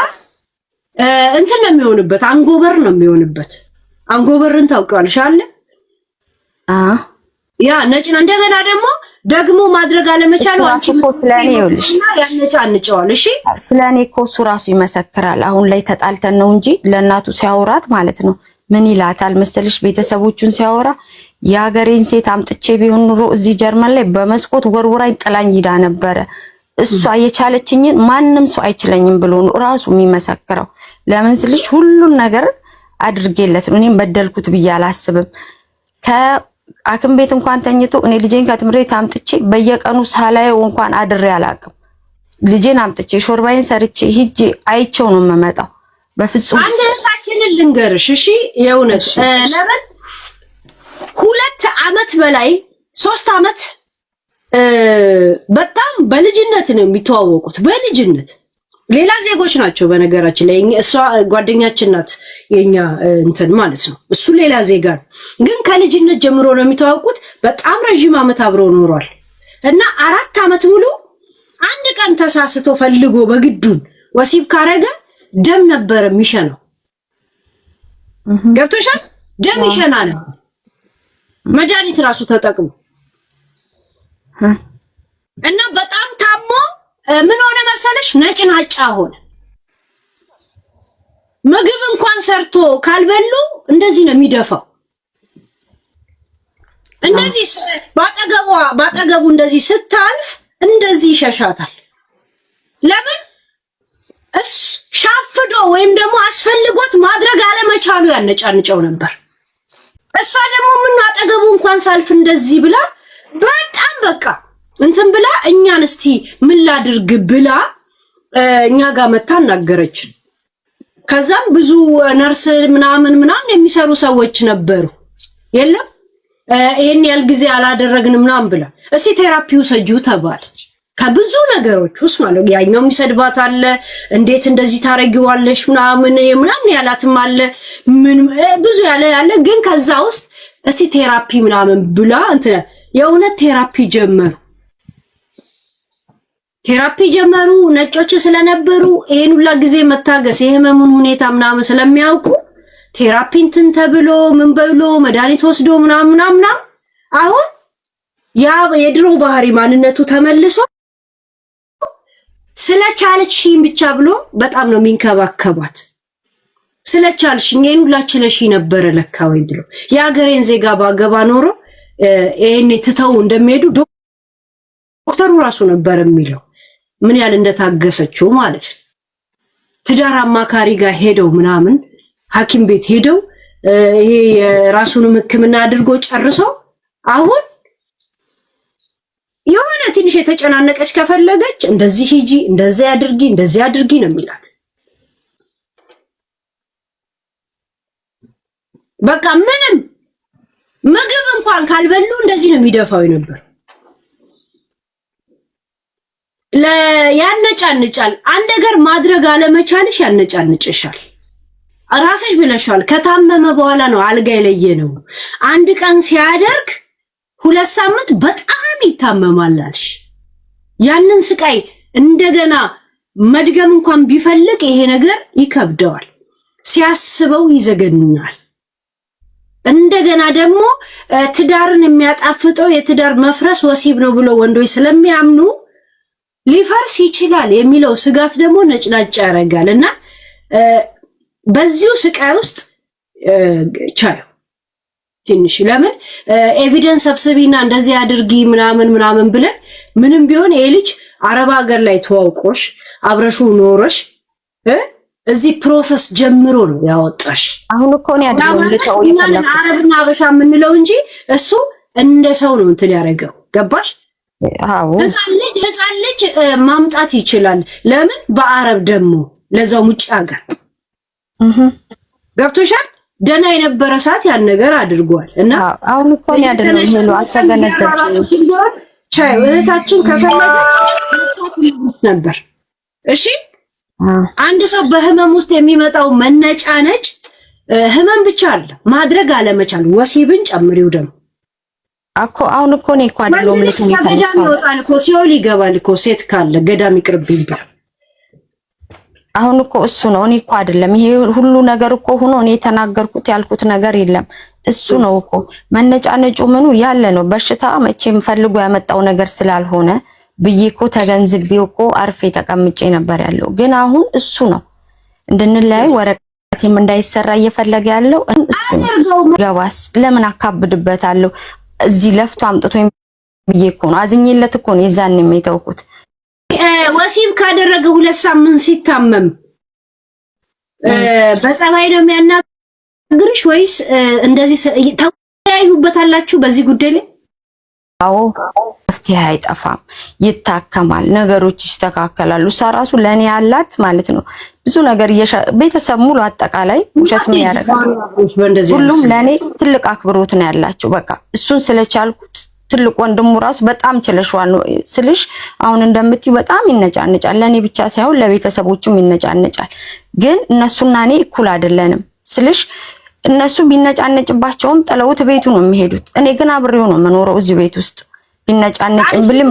Speaker 2: እንትን ነው የሚሆንበት፣ አንጎበር ነው የሚሆንበት። አንጎበርን ታውቂዋለሽ አለ ያ ነጭና እንደገና ደግሞ ማድረግ አለመቻሉ አንቺ
Speaker 3: ስለኔ ይኸውልሽ
Speaker 2: ያነሳንጨዋል። እሺ
Speaker 3: ስለኔ እኮ እሱ ራሱ ይመሰክራል። አሁን ላይ ተጣልተን ነው እንጂ ለእናቱ ሲያወራት ማለት ነው ምን ይላታል መሰልሽ? ቤተሰቦቹን ሲያወራ የሀገሬን ሴት አምጥቼ ቢሆን ኑሮ እዚህ ጀርመን ላይ በመስኮት ወርውራኝ ጥላኝ ሂዳ ነበረ። እሷ የቻለችኝን ማንም ሰው አይችለኝም ብሎ ነው ራሱ የሚመሰክረው። ለምን ስልሽ ሁሉን ነገር አድርጌለት ነው። እኔም በደልኩት ብዬ አላስብም። ከአክም ቤት እንኳን ተኝቶ እኔ ልጄን ከትምሬት አምጥቼ በየቀኑ ሳላየው እንኳን አድሬ አላቅም። ልጄን አምጥቼ ሾርባይን ሰርቼ ሂጄ አይቼው ነው የምመጣው። በፍጹም
Speaker 2: አንድ ታችንን ልንገርሽ እሺ የእውነት ለምን 2 ዓመት በላይ 3 ዓመት በጣም በልጅነት ነው የሚተዋወቁት። በልጅነት ሌላ ዜጎች ናቸው በነገራችን ላይ እሷ ጓደኛችን ናት የኛ እንትን ማለት ነው። እሱ ሌላ ዜጋ ነው፣ ግን ከልጅነት ጀምሮ ነው የሚተዋወቁት። በጣም ረጅም ዓመት አብረው ኖሯል እና 4 ዓመት ሙሉ አንድ ቀን ተሳስቶ ፈልጎ በግዱን ወሲብ ካረገ ደም ነበር የሚሸነው። ገብቶሻል? ደም ይሸና ነው መድኃኒት ራሱ ተጠቅሞ እና በጣም ታሞ ምን ሆነ መሰለሽ? ነጭናጫ ሆነ። ምግብ እንኳን ሰርቶ ካልበሉ እንደዚህ ነው የሚደፋው። እንደዚህ ባጠገቡ እንደዚህ ስታልፍ እንደዚህ ይሸሻታል። ለምን? ሻፍዶ ወይም ደግሞ አስፈልጎት ማድረግ አለመቻሉ ያነጫንጨው ነበር። እሷ ደግሞ ምን አጠገቡ እንኳን ሳልፍ እንደዚህ ብላ በጣም በቃ እንትን ብላ እኛን እስቲ ምን ላድርግ ብላ እኛ ጋር መታ እናገረች። ከዛም ብዙ ነርስ ምናምን የሚሰሩ ሰዎች ነበሩ። የለም ይሄን ያህል ጊዜ አላደረግንም ምናምን ብላ እስቲ ቴራፒው ሰጂው ተባለች። ከብዙ ነገሮች ውስጥ ማለት ያኛው የሚሰድባት አለ፣ እንዴት እንደዚህ ታረጊዋለሽ ምናምን ያላትም አለ፣ ምን ብዙ ያለ ግን ከዛ ውስጥ እስቲ ቴራፒ ምናምን ብላ እንትን የእውነት ቴራፒ ጀመሩ። ነጮች ስለነበሩ ይሄን ሁላ ጊዜ መታገስ የህመሙን ሁኔታ ምናምን ስለሚያውቁ ቴራፒ እንትን ተብሎ ምን ብሎ መድኃኒት ወስዶ ምናምን አሁን ያ የድሮ ባህሪ ማንነቱ ተመልሶ ስለቻለችኝ ብቻ ብሎ በጣም ነው የሚንከባከባት። ስለቻልሽኝ ይሄን ሁላ ችለሽ ነበር ለካ ወይ ብሎ የሀገሬን ዜጋ ባገባ ኖሮ ይሄን ትተው እንደሚሄዱ ዶክተሩ ራሱ ነበር የሚለው ምን ያህል እንደታገሰችው ማለት ነው። ትዳር አማካሪ ጋር ሄደው ምናምን ሐኪም ቤት ሄደው ይሄ የራሱንም ሕክምና አድርጎ ጨርሶ አሁን የሆነ ትንሽ የተጨናነቀች ከፈለገች እንደዚህ ሂጂ፣ እንደዚህ አድርጊ ነው የሚላት። በቃ ምንም ምግብ እንኳን ካልበሉ እንደዚህ ነው የሚደፋው ነበር። ያነጫንጫል። አንድ ነገር ማድረግ አለመቻልሽ ያነጫንጭሻል። ራስሽ ብለሻል። ከታመመ በኋላ ነው አልጋ የለየነው። አንድ ቀን ሲያደርግ 2 ሳምንት በጣም ይታመማል አልሽ። ያንን ስቃይ እንደገና መድገም እንኳን ቢፈልግ ይሄ ነገር ይከብደዋል። ሲያስበው ይዘገንናል። እንደገና ደግሞ ትዳርን የሚያጣፍጠው የትዳር መፍረስ ወሲብ ነው ብሎ ወንዶች ስለሚያምኑ ሊፈርስ ይችላል የሚለው ስጋት ደግሞ ነጭናጫ ያደርጋል። እና በዚሁ ስቃይ ውስጥ ቻዩ ትንሽ ለምን ኤቪደንስ ሰብስቢና እንደዚህ አድርጊ ምናምን ብለን ምንም ቢሆን ይሄ ልጅ አረብ ሀገር ላይ ተዋውቆሽ አብረሹ ኖረሽ እዚህ ፕሮሰስ ጀምሮ ነው ያወጣሽ።
Speaker 3: አሁን እኮ ነው ያደረው ልተው ይፈለኩ
Speaker 2: አረብና አበሻ የምንለው እንጂ እሱ እንደ ሰው ነው እንትን ያደረገው። ገባሽ?
Speaker 3: አዎ
Speaker 2: ህፃን ልጅ ማምጣት ይችላል። ለምን በአረብ ደግሞ ለዛው ውጭ ሀገር ገብቶሻል? ደና የነበረ ሰዓት ያን ነገር አድርጓል። እና
Speaker 3: አሁን እኮ ነው ያደረው ይሄሉ አተገነዘብኩ
Speaker 2: ቻይ እህታችን ከፈለገች ነበር። እሺ አንድ ሰው በህመም ውስጥ የሚመጣው መነጫነጭ ህመም ብቻ አለ ማድረግ አለመቻል ወሲብን ጨምሪው ደግሞ
Speaker 3: አኮ አሁን እኮ ነው እኮ አይደለም ለከኝ
Speaker 2: ገዳም ይወጣል እኮ ሲኦል ይገባል እኮ ሴት ካለ ገዳም ይቅርብኝ ብላ
Speaker 3: አሁን እኮ እሱ ነው እኔ እኮ አይደለም ይሄ ሁሉ ነገር እኮ ሆኖ እኔ ተናገርኩት ያልኩት ነገር የለም እሱ ነው እኮ መነጫነጩ ምኑ ያለ ነው በሽታ መቼም ፈልጎ ያመጣው ነገር ስላልሆነ ብዬ እኮ ተገንዝቤው እኮ አርፌ ተቀምጬ ነበር ያለው ግን አሁን እሱ ነው እንድንለያይ ወረቀቴም እንዳይሰራ እየፈለገ ያለው እሱ ነው ገባስ ለምን አካብድበታለሁ እዚህ ለፍቶ አምጥቶኝ ብዬ እኮ ነው አዝኝለት እኮ ነው ይዛን የሚተውኩት
Speaker 2: ወሲብ ካደረገ 2 ሳምንት ሲታመም በጸባይ ነው የሚያናግርሽ ወይስ እንደዚህ ተያዩበታላችሁ በዚህ ጉዳይ ላይ?
Speaker 3: አዎ መፍትሄ አይጠፋም ይታከማል ነገሮች ይስተካከላሉ ሳራሱ ለኔ ያላት ማለት ነው ብዙ ነገር ቤተሰብ ሙሉ አጠቃላይ ውሸት ነው ያደርጋል ሁሉም ለኔ ትልቅ አክብሮት ነው ያላችሁ በቃ እሱን ስለቻልኩት ትልቅ ወንድሙ ራሱ በጣም ችለሽዋል ነው ስልሽ አሁን እንደምትዩ በጣም ይነጫነጫል ለኔ ብቻ ሳይሆን ለቤተሰቦቹም ይነጫነጫል ግን እነሱና እኔ እኩል አይደለንም ስልሽ እነሱ ቢነጫነጭባቸውም ጥለውት ቤቱ ነው የሚሄዱት እኔ ግን አብሬው ነው መኖረው እዚህ ቤት ውስጥ ቢነጫነጭም ብልም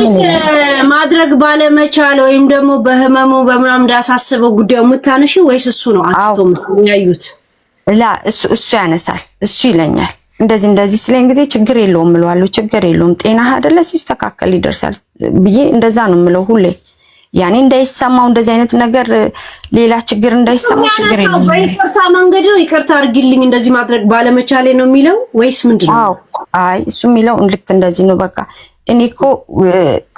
Speaker 2: ማድረግ ባለመቻል ወይም ደግሞ በህመሙ በመናም እንዳሳስበው ጉዳዩ ሙታነሽ ወይስ እሱ ነው አስቶም ያዩት
Speaker 3: ላ እሱ ያነሳል እሱ ይለኛል እንደዚህ ስለኝ ጊዜ ችግር የለውም ምለዋለሁ ችግር የለውም ጤና አይደለ ሲስተካከል ይደርሳል ብዬ እንደዛ ነው ምለው ሁሌ ያኔ እንዳይሰማው እንደዚህ አይነት ነገር ሌላ ችግር እንዳይሰማው ችግር የለውም
Speaker 2: በይቅርታ መንገድ ነው ይቅርታ አርግልኝ እንደዚህ ማድረግ ባለመቻሌ ነው የሚለው ወይስ ምንድነው?
Speaker 3: አዎ አይ እሱ የሚለው ልክ እንደዚህ ነው በቃ እኔኮ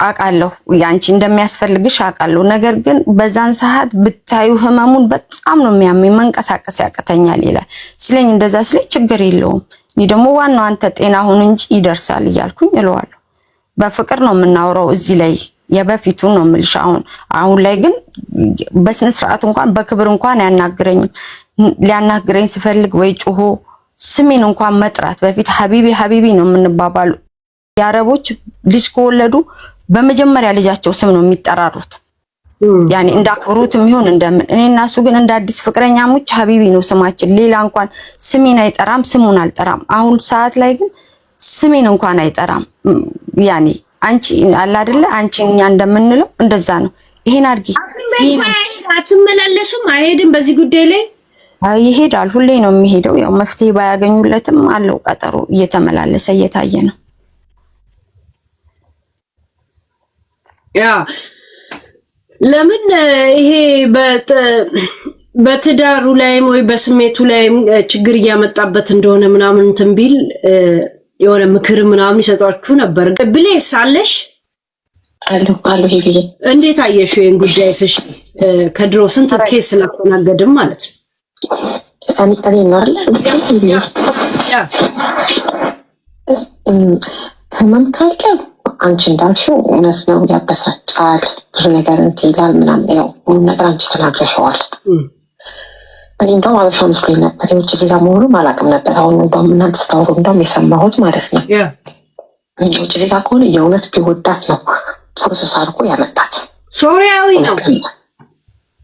Speaker 3: አቃለሁ ያንቺ እንደሚያስፈልግሽ አቃለሁ ነገር ግን በዛን ሰዓት ብታዩ ህመሙን በጣም ነው የሚያመኝ መንቀሳቀስ ያቀተኛል ይላል ስለኝ እንደዛ ስለኝ ችግር የለውም እኔ ደግሞ ዋናው አንተ ጤና ሁን እንጂ ይደርሳል ይያልኩኝ እለዋለሁ በፍቅር ነው የምናወራው እዚህ ላይ የበፊቱን ነው የምልሽ አሁን ላይ ግን በስነ ስርዓት እንኳን በክብር እንኳን ያናግረኝም ሊያናግረኝ ሲፈልግ ወይ ጮሆ ስሜን እንኳን መጥራት በፊት ሀቢቢ ነው የምንባባሉ ያረቦች ልጅ ከወለዱ በመጀመሪያ ልጃቸው ስም ነው የሚጠራሩት ያኔ እንዳክብሩትም ይሁን እንደምን እኔና እሱ ግን እንደ አዲስ ፍቅረኛሞች ሀቢቢ ነው ስማችን ሌላ እንኳን ስሜን አይጠራም ስሙን አልጠራም አሁን ሰዓት ላይ ግን ስሜን እንኳን አይጠራም ያኔ አንቺ አላ አይደለ አንቺኛ እንደምንለው እንደዛ ነው ይሄን አርጊ
Speaker 2: አትመላለሱም አይሄድም በዚህ ጉዳይ ላይ
Speaker 3: ይሄዳል ሁሌ ነው የሚሄደው ያው መፍትሄ ባያገኙለትም አለው ቀጠሮ እየተመላለሰ እየታየ ነው
Speaker 2: ያ ለምን ይሄ በትዳሩ ላይም ወይ በስሜቱ ላይም ችግር እያመጣበት እንደሆነ ምናምን እንትን ቢል የሆነ ምክር ምናምን ይሰጣችሁ ነበር ብሌስ አለሽ
Speaker 5: አሉ ሄሊ
Speaker 2: እንዴት አየሽው ይሄን ጉዳይ እሺ ከድሮ ስንት ኬስ ላቆናገድም ማለት ነው
Speaker 5: አንተኔ ነው አይደል ያ ህመም ካለ አንቺ እንዳልሽው እውነት ነው ያበሳጫል ብዙ ነገር እንትን ይላል ምናምን ያው ሁሉ ነገር አንቺ ተናግረሽዋል እኔ እንደውም አበሻ መስሎኝ ነበር የውጭ ዜጋ መሆኑን አላውቅም ነበር አሁን እንደውም እናንተ ስታወሩ እንደውም የሰማሁት ማለት ነው የውጭ ዜጋ ከሆነ የእውነት ቢወዳት ነው ፕሮሰስ አድርጎ ያመጣት
Speaker 2: ሶሪያዊ ነው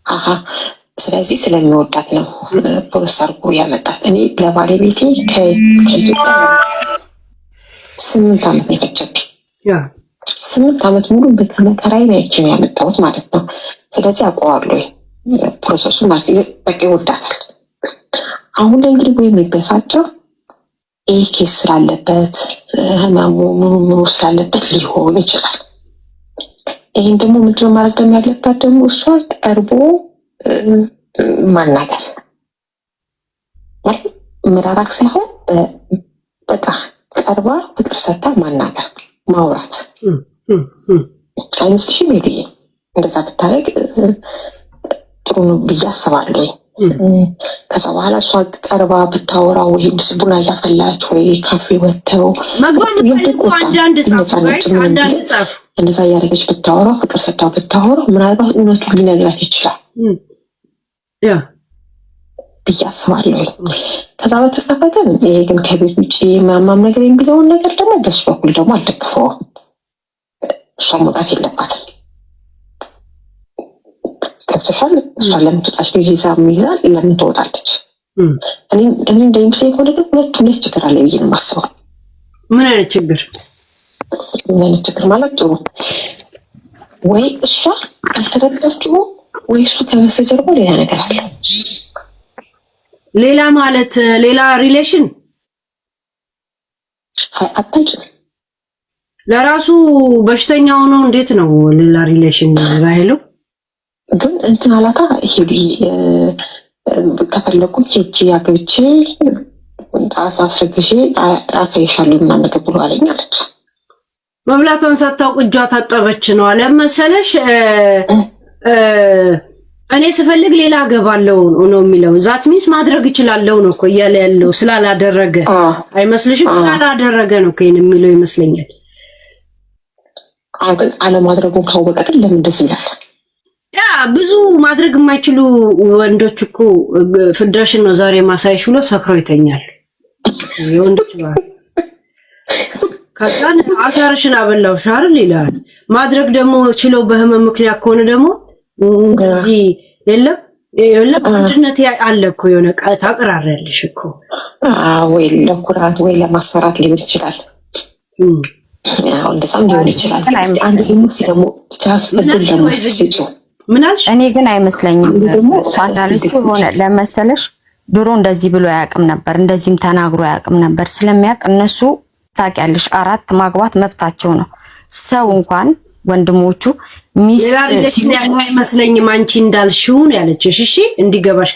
Speaker 5: አሃ ስለዚህ ስለሚወዳት ነው ፕሮሰስ አድርጎ ያመጣት እኔ ለባለቤቴ ከኢትዮጵያ 8 ዓመት ነው የፈጀብኝ 8 ዓመት ሙሉ በተመከራይ ነው ያቺን ያመጣሁት ማለት ነው ስለዚህ አውቀዋለሁ ፕሮሰሱ ማለት በቃ ይወዳታል አሁን ላይ እንግዲህ ወይ የሚበሳጨው ይሄ ኬስ ስላለበት ህመሙ ምኑ ስላለበት ሊሆን ይችላል ይሄን ደግሞ ምንድነው ማለት ነው ያለባት ደግሞ እሷ ቀርቦ ማናገር ማለት ምራራክ ሳይሆን በቃ ቀርባ ፍቅር ሰጣ ማናገር ማውራት አይመስልሽም? እንደዛ ብታረግ ጥሩ ነው ብዬ አስባለሁ። ከዛ በኋላ እሷ ቀርባ ብታወራ ወይ ቡና እያፈላች ወይ ካፌ ወጥተው እንደዛ እያደረገች ብታወራ ፍቅር ሰጥታው ብታወራ ምናልባት እውነቱን ሊነግራት ይችላል ብዬ አስባለሁ። ከዛ በተረፈ ግን ይሄ ግን ከቤት ውጭ ማማም ነገር የሚለውን ነገር ደግሞ በሱ በኩል ደግሞ አልደግፈውም። እሷ መውጣት የለባትም። ገብቶሻል? እሷ ለምን ትወጣች? ይዛም ይዛል ለምን ትወጣለች? እኔ እንደሚመስለኝ ከሆነ ግን ሁለት ችግር አለ ብዬ ነው የማስበው።
Speaker 2: ምን አይነት ችግር?
Speaker 5: ምን አይነት ችግር ማለት ጥሩ ወይ እሷ አልተረዳችው ወይ እሱ ከበስተጀርባ ሌላ ነገር አለው።
Speaker 2: ሌላ ማለት ሌላ ሪሌሽን
Speaker 5: አታውቂም።
Speaker 2: ለራሱ በሽተኛ ሆኖ እንዴት ነው ሌላ ሪሌሽን ባይለው?
Speaker 5: ግን እንትን አላታ ሄዱ ከፈለኩኝ ሄጄ አግብቼ አሳስረግሼ አሳይሻለሁ ምናምን ነገር ብሎ አለኝ አለች።
Speaker 2: መብላቷን ሳታውቅ እጇ ታጠበች ነው አለ መሰለሽ። እኔ ስፈልግ ሌላ አገባለሁ ነው የሚለው። ዛት ሚንስ ማድረግ ይችላልው ነው እኮ እያለ ያለው ስላላደረገ አይመስልሽም? ስላላደረገ ነው ከይን የሚለው ይመስለኛል።
Speaker 5: ግን አለማድረጉን ካወቀ ግን ለምን እንደዚህ ይላል?
Speaker 2: ያ ብዙ ማድረግ የማይችሉ ወንዶች እኮ ፍዳሽን ነው ዛሬ ማሳይሽ ብሎ ሰክረው ይተኛል። የወንዶች ባል ከዛን አሳርሽን አበላው ሻርል ይላል። ማድረግ ደግሞ ችለው በህመም ምክንያት ከሆነ ደግሞ እዚህ የለም አንድነት አለ እኮ የሆነ ታቀራራለሽ እኮ
Speaker 5: ወይ ለኩራት ወይ ለማስፈራት ሊሆን ይችላል። ያው እንደዛም ሊሆን ይችላል። አንድ ደግሞ ቻንስ እድል ደግሞ ሲጭው
Speaker 2: ምናልሽ
Speaker 3: እኔ ግን አይመስለኝም። እሷ እንዳለችው ሆነ ለመሰለሽ ድሮ እንደዚህ ብሎ ያቅም ነበር፣ እንደዚህም ተናግሮ ያቅም ነበር። ስለሚያቅ እነሱ ታውቂያለሽ 4 ማግባት መብታቸው ነው። ሰው እንኳን ወንድሞቹ ሚስት
Speaker 2: ሲያማ አይመስለኝም። አንቺ እንዳልሽው ነው ያለችሽ። እሺ እንዲገባሽ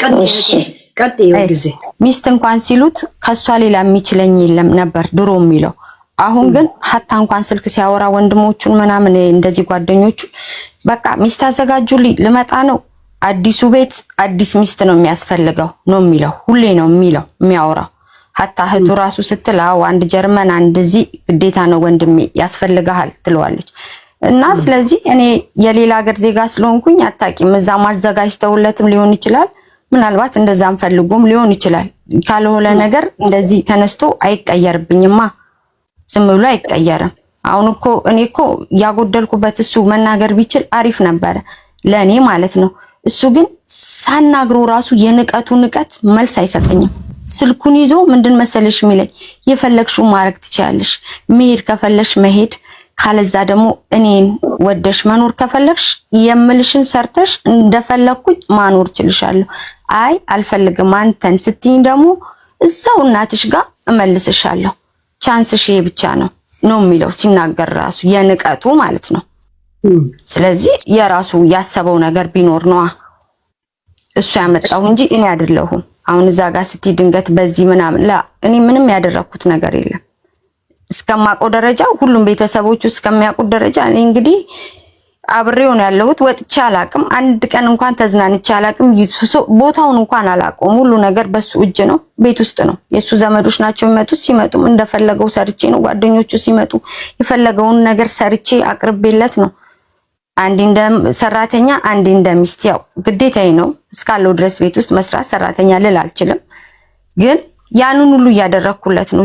Speaker 2: ቀጥ ጊዜ
Speaker 3: ሚስት እንኳን ሲሉት ከሷ ሌላ የሚችለኝ የለም ነበር ድሮ የሚለው። አሁን ግን ሀታ እንኳን ስልክ ሲያወራ ወንድሞቹን ምናምን እንደዚህ ጓደኞቹ በቃ ሚስት አዘጋጁልኝ ልመጣ ነው፣ አዲሱ ቤት አዲስ ሚስት ነው የሚያስፈልገው ነው የሚለው። ሁሌ ነው የሚለው የሚያወራው። ሀታ እህቱ ራሱ ስትል አዎ አንድ ጀርመን አንድ እዚህ ግዴታ ነው ወንድሜ ያስፈልጋል ትለዋለች። እና ስለዚህ እኔ የሌላ ሀገር ዜጋ ስለሆንኩኝ አታቂም እዛ ማዘጋጅተውለትም ሊሆን ይችላል። ምናልባት እንደዛም ፈልጎም ሊሆን ይችላል። ካልሆነ ነገር እንደዚህ ተነስቶ አይቀየርብኝማ፣ ዝም ብሎ አይቀየርም። አሁን እኮ እኔ እኮ ያጎደልኩበት እሱ መናገር ቢችል አሪፍ ነበረ ለኔ ማለት ነው። እሱ ግን ሳናግሮ ራሱ የንቀቱ ንቀት መልስ አይሰጠኝም። ስልኩን ይዞ ምንድን መሰለሽ የሚለኝ የፈለግሽው ማድረግ ትችያለሽ፣ መሄድ ከፈለሽ መሄድ፣ ካለዛ ደግሞ እኔን ወደሽ መኖር ከፈለግሽ የምልሽን ሰርተሽ እንደፈለኩኝ ማኖር ችልሻለሁ። አይ አልፈልግም አንተን ስትኝ ደግሞ እዛው እናትሽ ጋር እመልስሻለሁ፣ ቻንስሽ ይሄ ብቻ ነው የሚለው ሲናገር ራሱ የንቀቱ ማለት ነው። ስለዚህ የራሱ ያሰበው ነገር ቢኖር ነው እሱ ያመጣው እንጂ እኔ አይደለሁም። አሁን እዛ ጋር ስትይ ድንገት በዚህ ምናምን እኔ ምንም ያደረኩት ነገር የለም። እስከማውቀው ደረጃ ሁሉም ቤተሰቦቹ እስከሚያውቁት ደረጃ እኔ እንግዲህ አብሬው ነው ያለሁት። ወጥቼ አላቅም፣ አንድ ቀን እንኳን ተዝናንቼ አላቅም። ቦታውን እንኳን አላውቀውም። ሁሉ ነገር በሱ እጅ ነው፣ ቤት ውስጥ ነው። የሱ ዘመዶች ናቸው የሚመጡት። ሲመጡም እንደፈለገው ሰርቼ ነው፣ ጓደኞቹ ሲመጡ የፈለገውን ነገር ሰርቼ አቅርቤለት ነው። አንዴ እንደ ሰራተኛ አንዴ እንደ ሚስት፣ ያው ግዴታዬ ነው እስካለው ድረስ ቤት ውስጥ መስራት። ሰራተኛ ልል አልችልም፣ ግን ያንን ሁሉ እያደረኩለት ነው።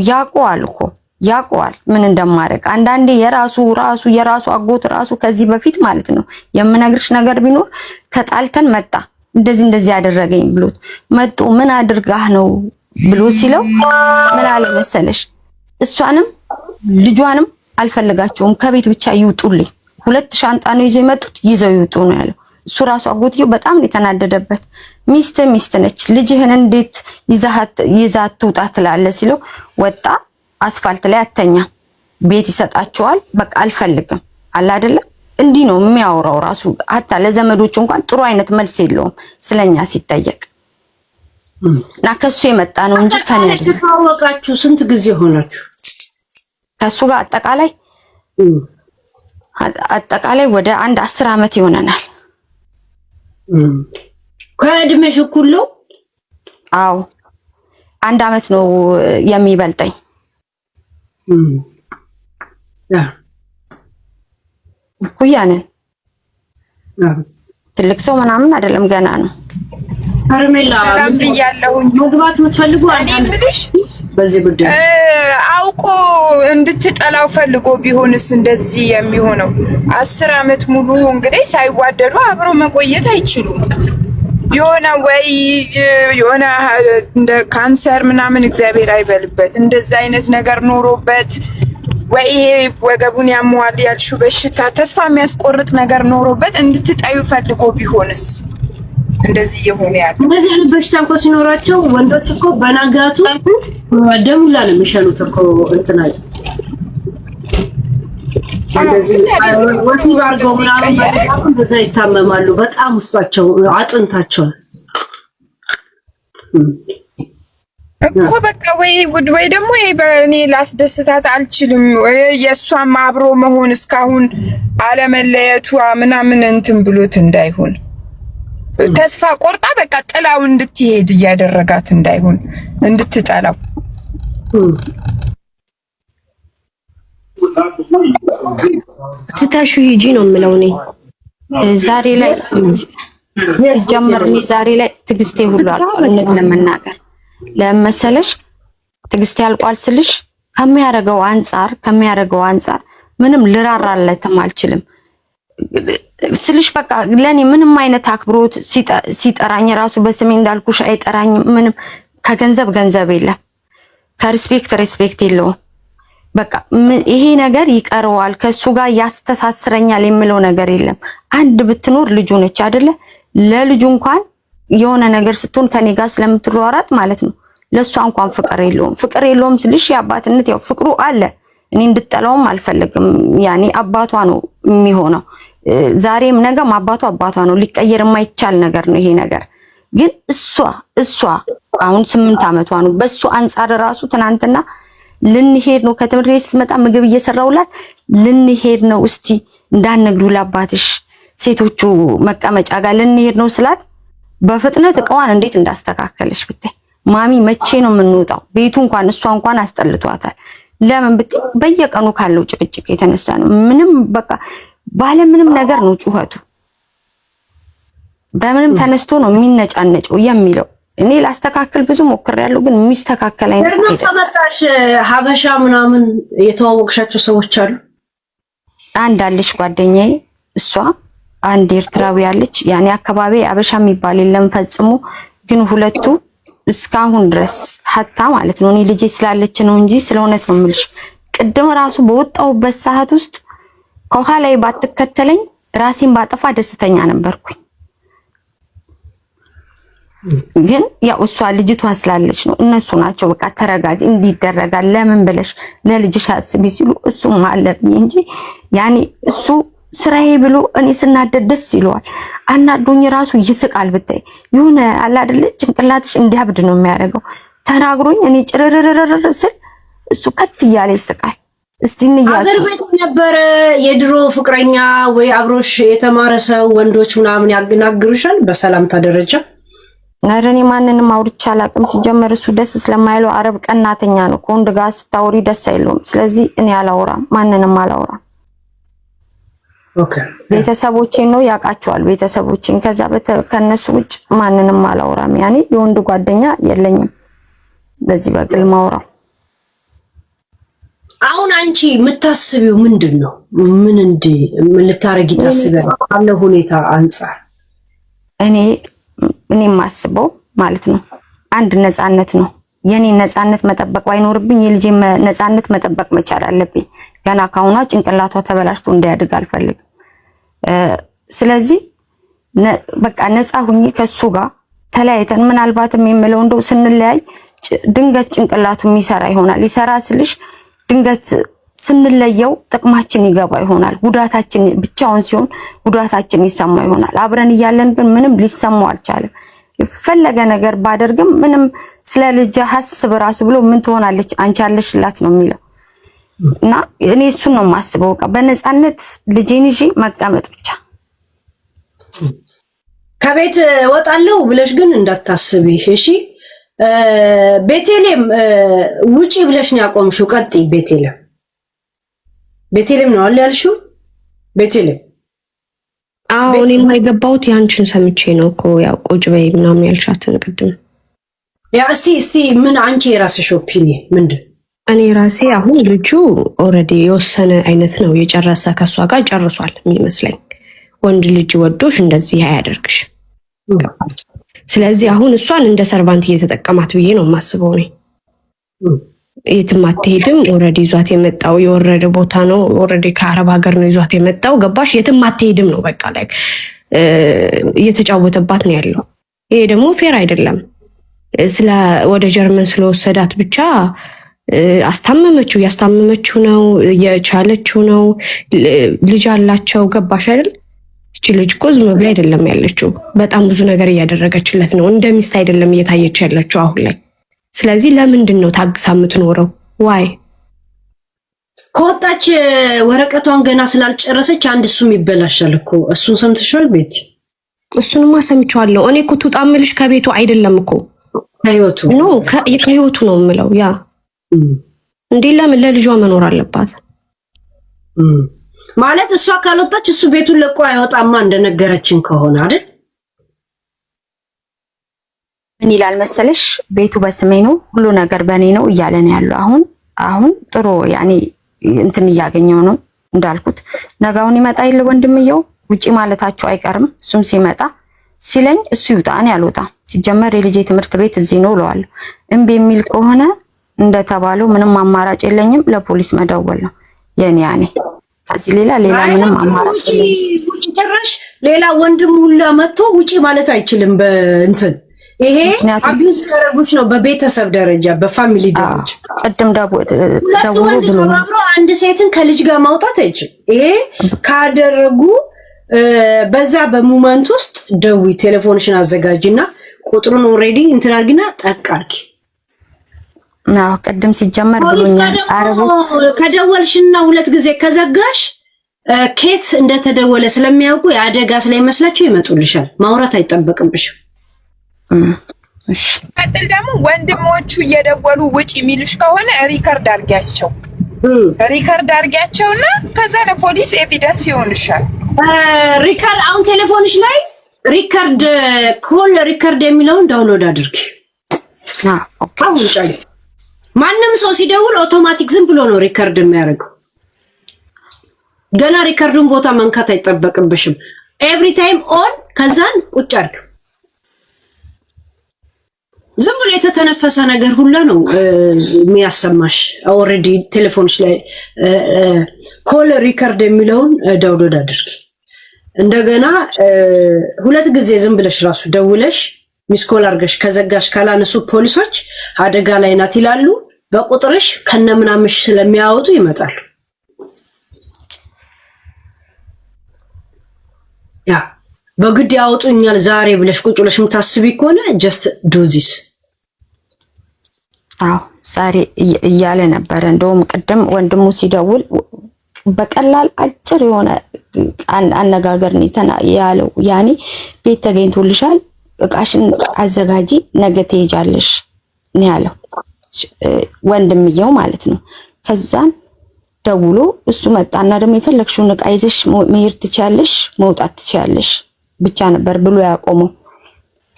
Speaker 3: ያውቀዋል ምን እንደማደርግ። አንዳንዴ የራሱ አጎት ራሱ ከዚህ በፊት ማለት ነው የምነግርሽ ነገር ቢኖር ተጣልተን መጣ እንደዚህ ያደረገኝ ብሎት መጥቶ ምን አድርጋህ ነው ብሎ ሲለው ምን አለ መሰለሽ፣ እሷንም ልጇንም አልፈልጋቸውም ከቤት ብቻ ይውጡልኝ፣ 2 ሻንጣ ነው ይዘው የመጡት ይዘው ይውጡ ነው ያለው። እሱ ራሱ አጎትየው በጣም ነው የተናደደበት። ሚስት ነች፣ ልጅህን እንዴት ይዛት ትውጣ ትላለህ ሲለው ወጣ። አስፋልት ላይ አተኛ፣ ቤት ይሰጣቸዋል። በቃ አልፈልግም አለ አይደለ? እንዲህ ነው የሚያወራው ራሱ። ሀታ ለዘመዶቹ እንኳን ጥሩ አይነት መልስ የለውም ስለኛ ሲጠየቅ። እና ከሱ የመጣ ነው እንጂ ከኔ አይደለም።
Speaker 2: ታወቃችሁ ስንት ጊዜ ሆናችሁ
Speaker 3: ከሱ ጋር? አጠቃላይ ወደ 10 ዓመት ይሆነናል።
Speaker 2: ከእድሜሽ እኩል ነው
Speaker 3: አዎ 1 አመት ነው የሚበልጠኝ። እኩያ ነን። ትልቅ ሰው ምናምን አይደለም ገና ነው።
Speaker 2: ሄርሜላ
Speaker 6: ያለሁኝ
Speaker 2: መግባት የምትፈልጉ አንቺ በዚህ ጉዳይ
Speaker 6: አውቆ እንድትጠላው ፈልጎ ቢሆንስ እንደዚህ የሚሆነው? 10 አመት ሙሉ እንግዲህ ሳይዋደዱ አብሮ መቆየት አይችሉም። የሆነ እንደ ካንሰር ምናምን እግዚአብሔር አይበልበት እንደዛ አይነት ነገር ኖሮበት ወይ ይሄ ወገቡን ያመዋል ያልሽው በሽታ ተስፋ የሚያስቆርጥ ነገር ኖሮበት እንድትጠዩ ፈልጎ ቢሆንስ እንደዚህ የሆነ ያለው?
Speaker 2: እንደዚህ አይነት በሽታ እንኳን ሲኖራቸው ወንዶች እኮ በናጋቱ ደሙላ ነው የሚሸኑት እኮ እንትና እንደዚህ ወሲብ አድርገው ምናምን እንደዛ ይታመማሉ። በጣም ውስጣቸው አጥንታቸው
Speaker 6: እኮ በቃ ወይ ደግሞ በእኔ ላስደስታት አልችልም የእሷም አብሮ መሆን እስካሁን አለመለየቷ ምናምን እንትን ብሎት እንዳይሆን ተስፋ ቆርጣ በቃ ጥላው እንድትሄድ እያደረጋት እንዳይሆን እንድትጠላው
Speaker 2: ትታሹ ሂጂ ነው የምለው እኔ
Speaker 3: ዛሬ ላይ ዛሬ ላይ ትግስቴ ሁሉ አልቋል። ለመናገር ለመሰለሽ ትግስቴ አልቋል ስልሽ ከሚያደርገው አንፃር ምንም ልራራለትም አልችልም ስልሽ በቃ ለኔ ምንም አይነት አክብሮት ሲጠራኝ ራሱ በስሜ እንዳልኩሽ አይጠራኝም። ምንም ከገንዘብ የለም፣ ከሪስፔክት የለውም። በቃ ይሄ ነገር ይቀረዋል ከሱ ጋር ያስተሳስረኛል የሚለው ነገር የለም። አንድ ብትኖር ልጁ ነች አይደለ? ለልጁ እንኳን የሆነ ነገር ስትሆን ከኔ ጋር ስለምትሯሯጥ ማለት ነው ለሷ እንኳን ፍቅር የለውም ስልሽ የአባትነት ያው ፍቅሩ አለ። እኔ እንድጠላውም አልፈልግም። ያኔ አባቷ ነው የሚሆነው። ዛሬም ነገም አባቷ ነው። ሊቀየር የማይቻል ነገር ነው ይሄ ነገር። ግን እሷ አሁን 8 አመቷ ነው። በሱ አንፃር ራሱ ትናንትና ልንሄድ ነው ከትምህርት ቤት ስትመጣ ምግብ እየሰራውላት ልንሄድ ነው እስቲ እንዳንግዱ ለአባትሽ ሴቶቹ መቀመጫ ጋር ልንሄድ ነው ስላት በፍጥነት እቃዋን እንዴት እንዳስተካከለሽ ብታይ ማሚ መቼ ነው የምንወጣው? ቤቱ እንኳን እሷ እንኳን አስጠልቷታል። ለምን ብታይ በየቀኑ ካለው ጭቅጭቅ የተነሳ ነው። ምንም በቃ ባለ ምንም ነገር ነው ጩኸቱ። በምንም ተነስቶ ነው የሚነጫነጨው የሚለው። እኔ ላስተካክል ብዙ ሞክሬያለሁ፣ ግን የሚስተካከል አይነት አይደለም።
Speaker 2: ተመጣሽ ሀበሻ ምናምን የተዋወቅሻቸው ሰዎች አሉ?
Speaker 3: አንድ አለሽ ጓደኛዬ፣ እሷ አንድ ኤርትራዊ አለች። ያኔ አካባቢ ሀበሻ የሚባል የለም ፈጽሞ። ግን ሁለቱ እስካሁን ድረስ ሀታ ማለት ነው እኔ ልጄ ስላለች ነው እንጂ ስለእውነት ነው የምልሽ። ቅድም ራሱ በወጣሁበት ሰዓት ውስጥ ከኋላዬ ባትከተለኝ ራሴን ባጠፋ ደስተኛ ነበርኩኝ። ግን ያው እሷ ልጅቷ ስላለች ነው። እነሱ ናቸው በቃ ተረጋጊ እንዲደረጋል ለምን ብለሽ ለልጅሽ አስቢ ሲሉ እሱም አለብኝ እንጂ ያኔ እሱ ስራዬ ብሎ እኔ ስናደድ ደስ ይለዋል። አናዶኝ ራሱ ይስቃል። ብታይ የሆነ አለ አይደል ጭንቅላትሽ እንዲያብድ ነው የሚያደርገው። ተናግሮኝ እኔ ጭርርርርር ስል እሱ ከት እያለ ይስቃል። እስቲ እንያዝ
Speaker 2: አገር ቤት ነበረ የድሮ ፍቅረኛ ወይ አብሮሽ የተማረ ሰው ወንዶች ምናምን ያገናግሩሻል በሰላምታ ደረጃ?
Speaker 3: ኧረ እኔ ማንንም አውርቼ አላውቅም። ሲጀመር እሱ ደስ ስለማይለው አረብ ቀናተኛ ነው። ከወንድ ጋር ስታወሪ ደስ አይለውም። ስለዚህ እኔ አላወራም፣ ማንንም አላወራም።
Speaker 2: ኦኬ
Speaker 3: ቤተሰቦቼን ነው ያውቃቸዋል፣ ቤተሰቦቼን። ከዛ ከነሱ ውጭ ማንንም አላወራም። ያኔ የወንድ ጓደኛ የለኝም በዚህ በግል ማውራው።
Speaker 2: አሁን አንቺ የምታስቢው ምንድነው? ምን ልታረጊ ታስቢያለሽ? ካለው ሁኔታ አንፃር
Speaker 3: እኔ የማስበው ማለት ነው አንድ ነፃነት ነው። የኔ ነፃነት መጠበቅ ባይኖርብኝ የልጄ ነፃነት መጠበቅ መቻል አለብኝ። ገና ካሁኗ ጭንቅላቷ ተበላሽቶ እንዲያድግ አልፈልግም። ስለዚህ በቃ ነፃ ሁኚ ከሱ ጋር ተለያይተን ምናልባትም የምለው እንደው ስንለያይ ድንገት ጭንቅላቱ የሚሰራ ይሆናል። ይሰራ ስልሽ ድንገት ስንለየው ጥቅማችን ይገባ ይሆናል። ጉዳታችን ብቻውን ሲሆን ጉዳታችን ይሰማ ይሆናል። አብረን እያለን ግን ምንም ሊሰማው አልቻለም። የፈለገ ነገር ባደርግም ምንም ስለ ልጅ ሀስብ ራሱ ብሎ ምን ትሆናለች አንቺ አለሽላት ነው የሚለው። እና እኔ እሱን ነው የማስበው። በቃ በነፃነት ልጄን ይዤ መቀመጥ ብቻ።
Speaker 2: ከቤት ወጣለሁ ብለሽ ግን እንዳታስቢ እሺ። ቤቴሌም ውጪ ብለሽ ነው ያቆምሽው። ቀጥይ ቤቴሌም ነው አለ ያልሽው ቤቴሌም።
Speaker 7: አዎ እኔ የማይገባውት ያንቺን ሰምቼ ነው እኮ ያው ቁጭ በይ ምናምን ያልሻት ቅድም።
Speaker 2: ያ እስቲ ምን አንቺ የራስሽ ኦፒኒየን ምንድን?
Speaker 7: እኔ ራሴ አሁን ልጁ ኦልሬዲ የወሰነ አይነት ነው የጨረሰ ከሷ ጋር ጨርሷል የሚመስለኝ። ወንድ ልጅ ወዶሽ እንደዚህ አያደርግሽ። ስለዚህ አሁን እሷን እንደ ሰርቫንት እየተጠቀማት ብዬ ነው የማስበው እኔ። የትም አትሄድም። ኦልሬዲ ይዟት የመጣው የወረደ ቦታ ነው። ኦልሬዲ ከአረብ ሀገር ነው ይዟት የመጣው ገባሽ? የትም አትሄድም ነው በቃ ላይ እየተጫወተባት ነው ያለው። ይሄ ደግሞ ፌር አይደለም። ወደ ጀርመን ስለወሰዳት ብቻ አስታመመችው፣ ያስታመመችው ነው የቻለችው ነው። ልጅ አላቸው ገባሽ አይደል? እቺ ልጅ እኮ ዝም ብላ አይደለም ያለችው፣ በጣም ብዙ ነገር እያደረገችለት ነው። እንደ ሚስት አይደለም እየታየች ያለችው አሁን ላይ። ስለዚህ ለምንድን ነው ታግሳ የምትኖረው? ዋይ
Speaker 2: ከወጣች ወረቀቷን ገና ስላልጨረሰች አንድ እሱም ይበላሻል እኮ። እሱን ሰምተሻል ቤት?
Speaker 7: እሱንማ ሰምቼዋለሁ። እኔ እኮ ትውጣ የምልሽ ከቤቱ አይደለም እኮ
Speaker 2: ከህይወቱ
Speaker 7: ነው ከህይወቱ ነው የምለው። ያ እንዴ ለምን ለልጇ መኖር አለባት
Speaker 2: ማለት እሷ ካልወጣች እሱ ቤቱን ለቆ አይወጣማ እንደነገረችን ከሆነ አይደል?
Speaker 3: ምን ይላል መሰለሽ ቤቱ በስሜ ነው ሁሉ ነገር በእኔ ነው እያለ ነው ያለው። አሁን ጥሩ ያኔ እንትን እያገኘው ነው እንዳልኩት። ነጋውን ይመጣ ይል ወንድምየው ውጪ ማለታቸው አይቀርም። እሱም ሲመጣ ሲለኝ እሱ ይውጣ እኔ አልወጣም። ሲጀመር የልጄ ትምህርት ቤት እዚህ ነው እለዋለሁ። እምቢ የሚል ከሆነ እንደተባለው ምንም አማራጭ የለኝም፣ ለፖሊስ መደወል ነው የኔ ያኔ። ከዚህ ሌላ ምንም አማራጭ የለኝም።
Speaker 2: ውጪ ጭራሽ ሌላ ወንድም ሁላ መጥቶ ውጪ ማለት አይችልም። በእንትን ይሄ አቢዩዝ ያደረጉሽ ነው በቤተሰብ ደረጃ በፋሚሊ ደረጃ።
Speaker 3: ቀደም ደውሎ ብሎ
Speaker 2: አንድ ሴትን ከልጅ ጋር ማውጣት አይችልም። ይሄ ካደረጉ በዛ በሞመንት ውስጥ ደዊ ቴሌፎንሽን አዘጋጅና ቁጥሩን ኦሬዲ እንትን አድርጊና ጠቃርኪ
Speaker 3: ነው። ቀደም ሲጀመር ብሎኛል። አረቦች
Speaker 2: ከደወልሽና ሁለት ጊዜ ከዘጋሽ ኬት እንደተደወለ ስለሚያውቁ የአደጋ ስለሚመስላቸው ይመጡልሻል። ማውራት አይጠበቅብሽም።
Speaker 3: እሺ
Speaker 6: ቀጥል ደግሞ ወንድሞቹ እየደወሉ ውጪ የሚሉሽ ከሆነ ሪከርድ አድርጊያቸውና ከዛ ለፖሊስ ኤቪደንስ ይሆንሻል።
Speaker 2: ሪከርድ አሁን ቴሌፎንሽ ላይ ሪከርድ የሚለውን ዳውንሎድ አድርጊ። አሁን ጫይ ማንም ሰው ሲደውል አውቶማቲክ ዝም ብሎ ነው ሪከርድ የሚያደርገው። ገና ሪከርዱን ቦታ መንካት አይጠበቅብሽም። ኤቭሪ ታይም ኦን ከዛን ቁጭ አድርግ። ዝም ብሎ የተተነፈሰ ነገር ሁላ ነው የሚያሰማሽ። ኦሬዲ ቴሌፎንሽ ላይ ኮል ሪከርድ የሚለውን ዳውንሎድ አድርጊ። እንደገና ሁለት ጊዜ ዝም ብለሽ ራሱ ደውለሽ ሚስኮል አድርገሽ ከዘጋሽ ካላነሱ ፖሊሶች አደጋ ላይ ናት ይላሉ። በቁጥርሽ ከነምናምሽ ስለሚያወጡ ይመጣሉ። ያ በግድ ያወጡኛል ዛሬ ብለሽ ቁጭ ብለሽ የምታስቢ ከሆነ ጀስት ዱ ዚስ።
Speaker 3: ዛሬ እያለ ነበረ። እንደውም ቅድም ወንድሙ ሲደውል በቀላል አጭር የሆነ አነጋገር ነው ያለው። ያኔ ቤት ተገኝቶልሻል፣ እቃሽን አዘጋጂ፣ ነገ ትሄጃለሽ ነው ያለው ወንድምየው ማለት ነው። ከዛን ደውሎ እሱ መጣና ደግሞ የፈለግሽውን እቃ ይዘሽ መሄድ ትችያለሽ፣ መውጣት ትችያለሽ ብቻ ነበር ብሎ ያቆመው።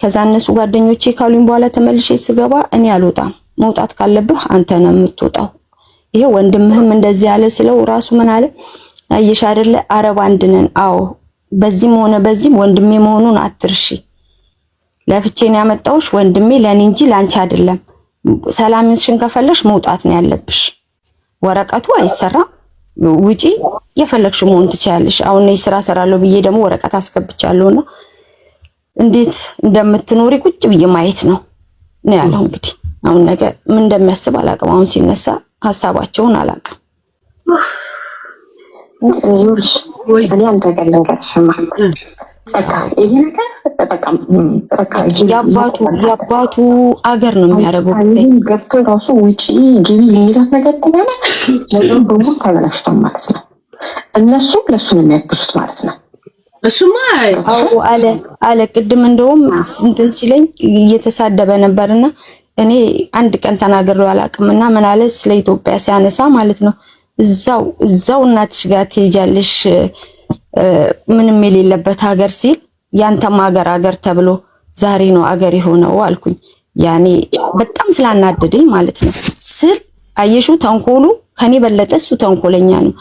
Speaker 3: ከዛ እነሱ ጓደኞቼ ካሉኝ በኋላ ተመልሼ ስገባ እኔ አልወጣም፣ መውጣት ካለብህ አንተ ነው የምትወጣው። ይሄ ወንድምህም እንደዚህ ያለ ስለው ራሱ ምን አለ አየሽ አይደለ አረብ አንድ ነን። አዎ በዚህም ሆነ በዚህም ወንድሜ መሆኑን አትርሺ። ለፍቼን ያመጣውሽ ወንድሜ ለኔ እንጂ ላንቺ አይደለም። ሰላምሽን ከፈለሽ መውጣት ነው ያለብሽ። ወረቀቱ አይሰራም፣ ውጪ የፈለግሽው መሆን ትችያለሽ። አሁን እኔ ስራ ሰራለሁ ብዬ ደግሞ ወረቀት አስገብቻለሁና እንዴት እንደምትኖሪ ቁጭ ብዬ ማየት ነው ያለው። እንግዲህ አሁን ነገ ምን እንደሚያስብ አላውቅም። አሁን ሲነሳ ሀሳባቸውን አላውቅም።
Speaker 5: ዩርሽ እኔ አንተ ገለው ለተሰማ በቃ ይሄ ነገር በቃ
Speaker 3: ያባቱ አገር ነው የሚያደርጉት።
Speaker 5: ይሄን ገብቶ ራሱ ውጪ ግቢ የሚላት ነገር ከሆነ ነገሩ በሙሉ ተበላሽቷል ማለት ነው። እነሱ ለሱ ነው የሚያግዙት ማለት ነው።
Speaker 2: እሱማ
Speaker 3: አለ ቅድም እንደውም እንትን ሲለኝ እየተሳደበ ነበርና እኔ አንድ ቀን ተናግሬው አላውቅምና ምን አለ ስለ ኢትዮጵያ ሲያነሳ ማለት ነው እዛው እናትሽ ጋር ትሄጃለሽ ምንም የሌለበት ሀገር ሲል ያንተም ሀገር ተብሎ ዛሬ ነው ሀገር የሆነው አልኩኝ። ያኔ በጣም ስላናደደኝ ማለት ነው ስል አየሹ ተንኮሉ ከኔ በለጠ እሱ ተንኮለኛ ነው።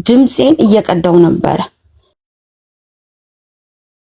Speaker 3: ድምፄን እየቀዳው ነበረ